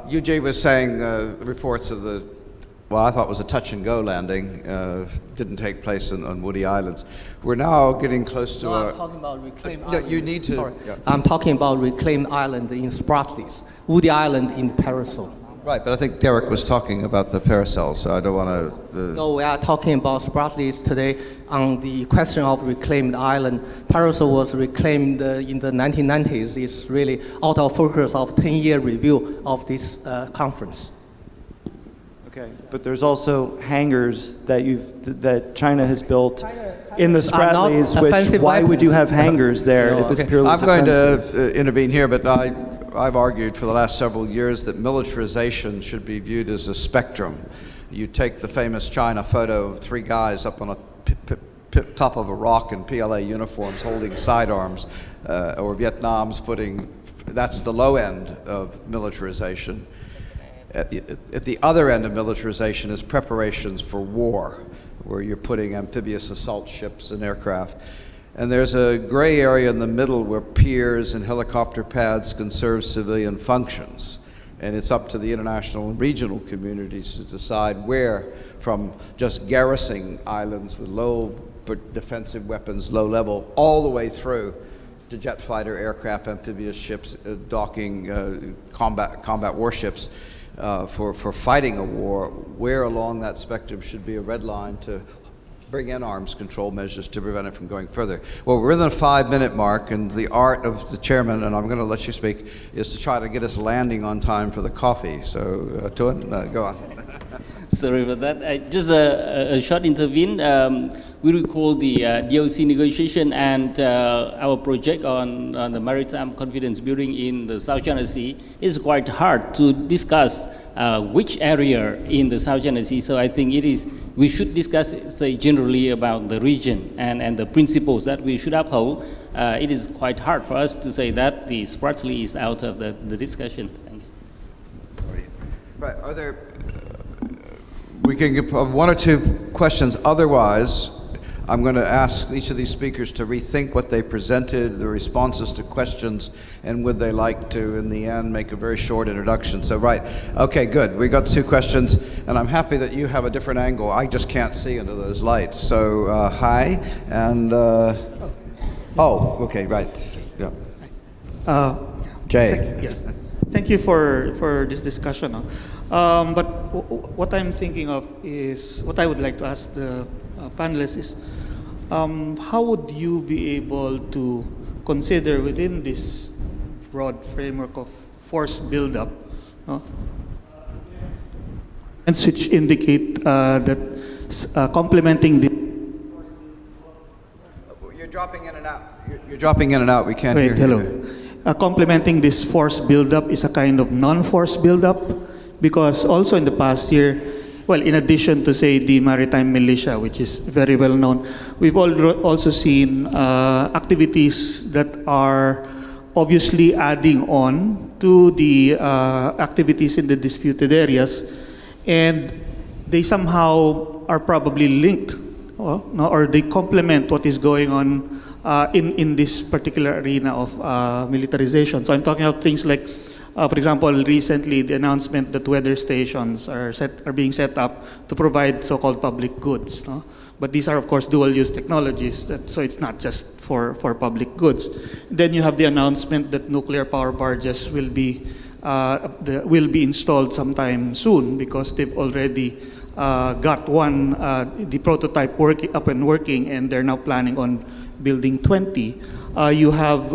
Eugene was saying reports of the, well, I thought it was a touch-and-go landing, didn't take place on Woody Islands. We're now getting close to I'm talking about reclaimed island. No, you need to... Sorry. Yeah. I'm talking about reclaimed island in Spratlys, Woody Island in Parasol. Right, but I think Derek was talking about the Paracel, so I don't want to... No, we are talking about Spratlys today on the question of reclaimed island. Parasol was reclaimed in the 1990s. It's really out of focus of 10-year review of this conference. Okay, but there's also hangars that China has built in the Spratlys, which, why would you have hangars there if it's purely I'm defensive? going to intervene here, but I've argued for the last several years that militarization should be viewed as a spectrum. You take the famous China photo of three guys up on a top of a rock in PLA uniforms holding sidearms, or Vietnam's that's the low end of militarization. At the other end of militarization is preparations for war, where you're putting amphibious assault ships and aircraft. And there's a gray area in the middle where piers and helicopter pads can serve civilian functions. And it's up to the international and regional communities to decide where, from just garrisoning islands with low defensive weapons, low level, all the way through to jet fighter aircraft, amphibious ships, docking combat warships, for fighting a war, where along that spectrum should be a red line to bring in arms control measures to prevent it from going further. Well, we're in the 5-minute mark, and the art of the chairman, and I'm going to let you speak, is to try to get us landing on time for the coffee. So, Tuan, go on. Sorry for that. Just a short intervene. We recall the DOC negotiation and our project on the maritime confidence building in the South China Sea. It's quite hard to discuss which area in the South China Sea. So I think we should discuss, say, generally about the region and the principles that we should uphold. It is quite hard for us to say that the Spratlys is out of the discussion. Thanks. Right. Are there... we can get one or two questions. Otherwise, I'm going to ask each of these speakers to rethink what they presented, the responses to questions, and would they like to, in the end, make a very short introduction. So, right. Okay, good. We got two questions. And I'm happy that you have a different angle. I just can't see into those lights. So, hi, and, oh, okay, right, yeah. Jay. Yes. Thank you for this discussion. But what I'm thinking of is, what I would like to ask the panelists is, how would you be able to consider within this broad framework of force buildup, and which indicate that complementing the... You're dropping in and out. You're dropping in and out. We can't hear you. Complementing this force buildup is a kind of non-force buildup, because also in the past year, well, in addition to, say, the Maritime militia, which is very well known, we've also seen activities that are obviously adding on to the activities in the disputed areas, and they somehow are probably linked, or they complement what is going on in this particular arena of militarization. So I'm talking about things like, for example, recently the announcement that weather stations are being set up to provide so-called public goods. But these are, of course, dual-use technologies, so it's not just for public goods. Then you have the announcement that nuclear power barges will be installed sometime soon, because they've already got one, the prototype up and working, and they're now planning on building 20. You have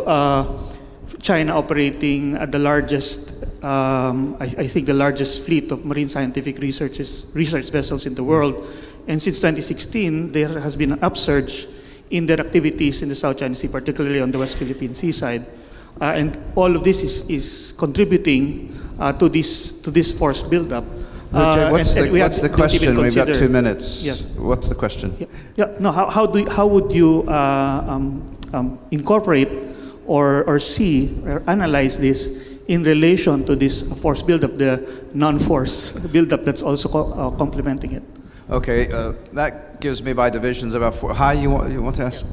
China operating the largest, I think the largest fleet of marine scientific research vessels in the world. And since 2016, there has been an upsurge in their activities in the South China Sea, particularly on the West Philippine seaside. And all of this is contributing to this force buildup. So Jay, what's the question? We've got 2 minutes. Yes. What's the question? No. How would you incorporate or see or analyze this in relation to this force buildup, the non-force buildup that's also complementing it? Okay, that gives me by divisions about 4. Hi, you want to ask?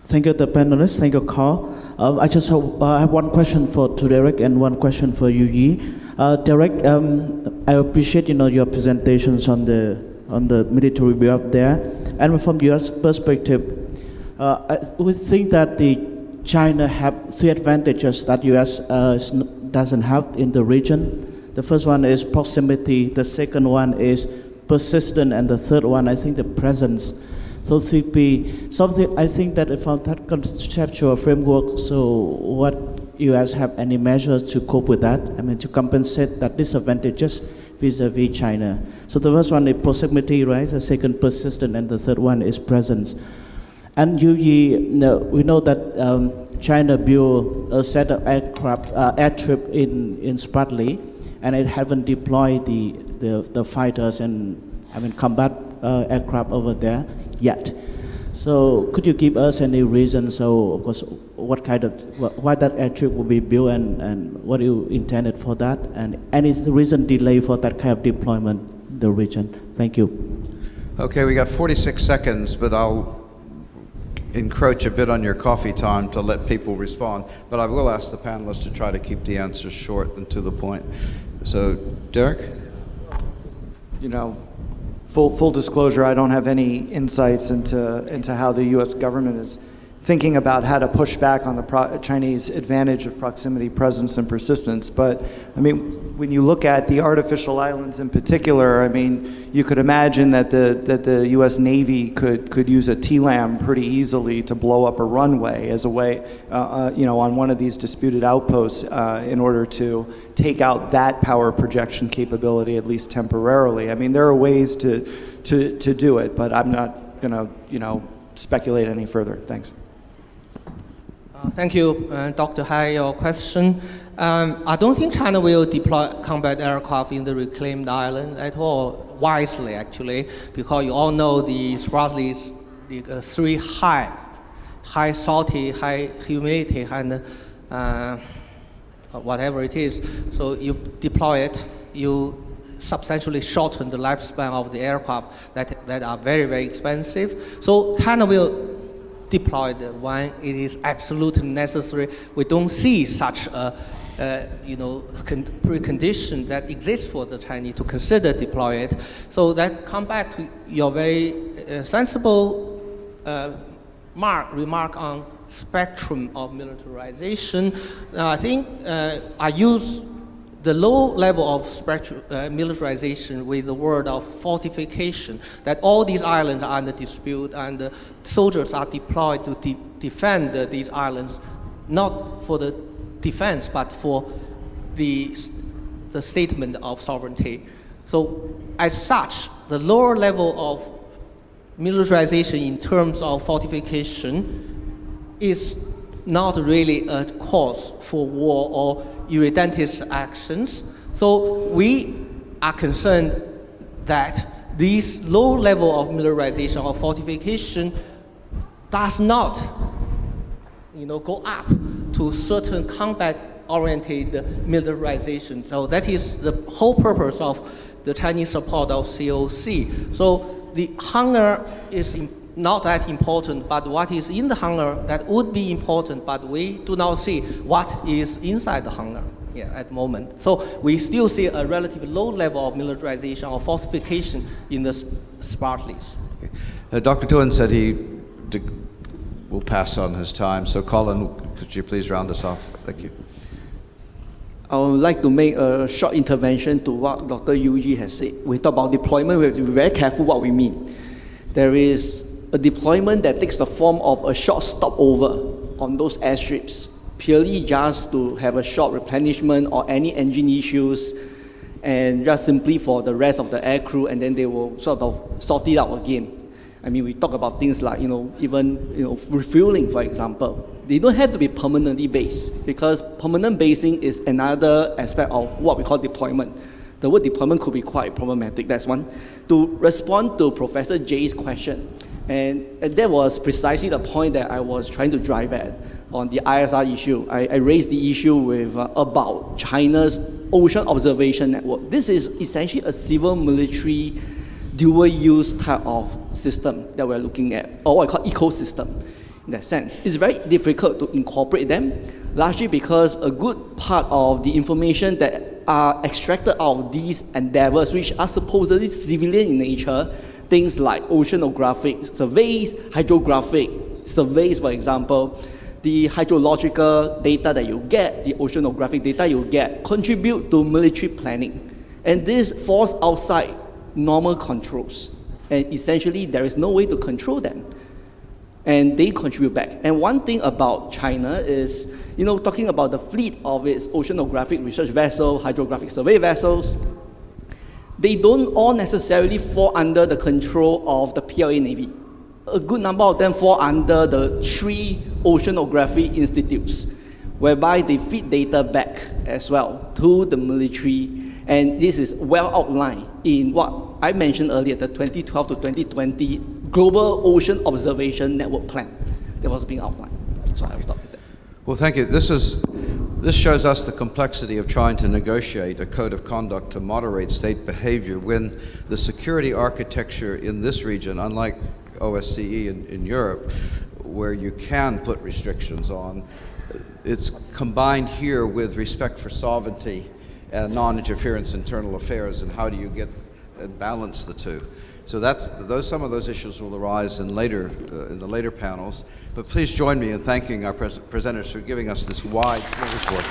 Thank you, the panelists. Thank you, Carl. I just have one question for Derek and one question for Yu Yi. Derek, I appreciate your presentations on the military build there, and from U.S. perspective, we think that China have 3 advantages that U.S. doesn't have in the region. The first one is proximity. The second one is persistent, and the third one, I think, the presence. So 3P, something I think that from that conceptual framework, so what U.S. have any measures to cope with that? I mean, to compensate that disadvantages vis-a-vis China. So the first one is proximity, right? The second, persistent, and the third one is presence. And Yu Yi, we know that China built a set of aircraft, airstrip in Spratly, and it haven't deployed the fighters and combat aircraft over there yet. So could you give us any reason? So of course, why that airstrip will be built, and what you intended for that, and any reason delay for that kind of deployment in the region? Thank you. Okay, we got 46 seconds, but I'll encroach a bit on your coffee time to let people respond. But I will ask the panelists to try to keep the answers short and to the point. So, Derek? Full disclosure, I don't have any insights into how the U.S. government is thinking about how to push back on the Chinese advantage of proximity, presence, and persistence. But I mean, when you look at the artificial islands in particular, I mean, you could imagine that the U.S. Navy could use a TLAM pretty easily to blow up a runway as a way, on one of these disputed outposts in order to take out that power projection capability, at least temporarily. I mean, there are ways to do it, but I'm not going to, speculate any further. Thanks. Thank you, Dr. Hai, your question. I don't think China will deploy combat aircraft in the reclaimed island at all, wisely actually, because you all know the Spratly is the 3 high salty, high humidity, and whatever it is. So you deploy it, you substantially shorten the lifespan of the aircraft that are very, very expensive. So China will deploy it when it is absolutely necessary. We don't see such a precondition that exists for the Chinese to consider deploy it. So that come back to your very sensible remark on spectrum of militarization. I think I use the low level of spectrum, militarization with the word of fortification, that all these islands are under dispute and the soldiers are deployed to defend these islands, not for the defense, but for the statement of sovereignty. So as such, the lower level of militarization in terms of fortification is not really a cause for war or irredentist actions. So we are concerned that this low level of militarization or fortification does not go up to certain combat-oriented militarization. So that is the whole purpose of the Chinese support of COC. So the hunger is not that important, but what is in the hunger that would be important, but we do not see what is inside the hunger at the moment. So we still see a relatively low level of militarization or fortification in the Spartleys. Okay. Dr. Tuan said he will pass on his time. So Colin, could you please round us off? Thank you. I would like to make a short intervention to what Dr. Yuji has said. We talk about deployment, we have to be very careful what we mean. There is a deployment that takes the form of a short stopover on those airstrips, purely just to have a short replenishment or any engine issues, and just simply for the rest of the air crew, and then they will sort of sort it out again. I mean, we talk about things like, even refueling, for example. They don't have to be permanently based, because permanent basing is another aspect of what we call deployment. The word deployment could be quite problematic, that's one. To respond to Professor Jay's question, and that was precisely the point that I was trying to drive at on the ISR issue. I raised the issue with about China's ocean observation network. This is essentially a civil military dual use type of system that we're looking at, or what I call ecosystem in that sense. It's very difficult to incorporate them, largely because a good part of the information that are extracted out of these endeavors, which are supposedly civilian in nature, things like oceanographic surveys, hydrographic surveys, for example, the hydrological data that you get, the oceanographic data you get, contribute to military planning. And this falls outside normal controls. And essentially, there is no way to control them. And they contribute back. And one thing about China is, talking about the fleet of its oceanographic research vessels, hydrographic survey vessels, they don't all necessarily fall under the control of the PLA Navy. A good number of them fall under the 3 oceanography institutes, whereby they feed data back as well to the military. And this is well outlined in what I mentioned earlier, the 2012 to 2020 Global Ocean Observation Network Plan that was being outlined. So I will stop with that. Well, thank you. This shows us the complexity of trying to negotiate a code of conduct to moderate state behavior when the security architecture in this region, unlike OSCE in Europe, where you can put restrictions on, it's combined here with respect for sovereignty and non-interference in internal affairs, and how do you get and balance the two. So some of those issues will arise in the later panels. But please join me in thanking our presenters for giving us this wide report.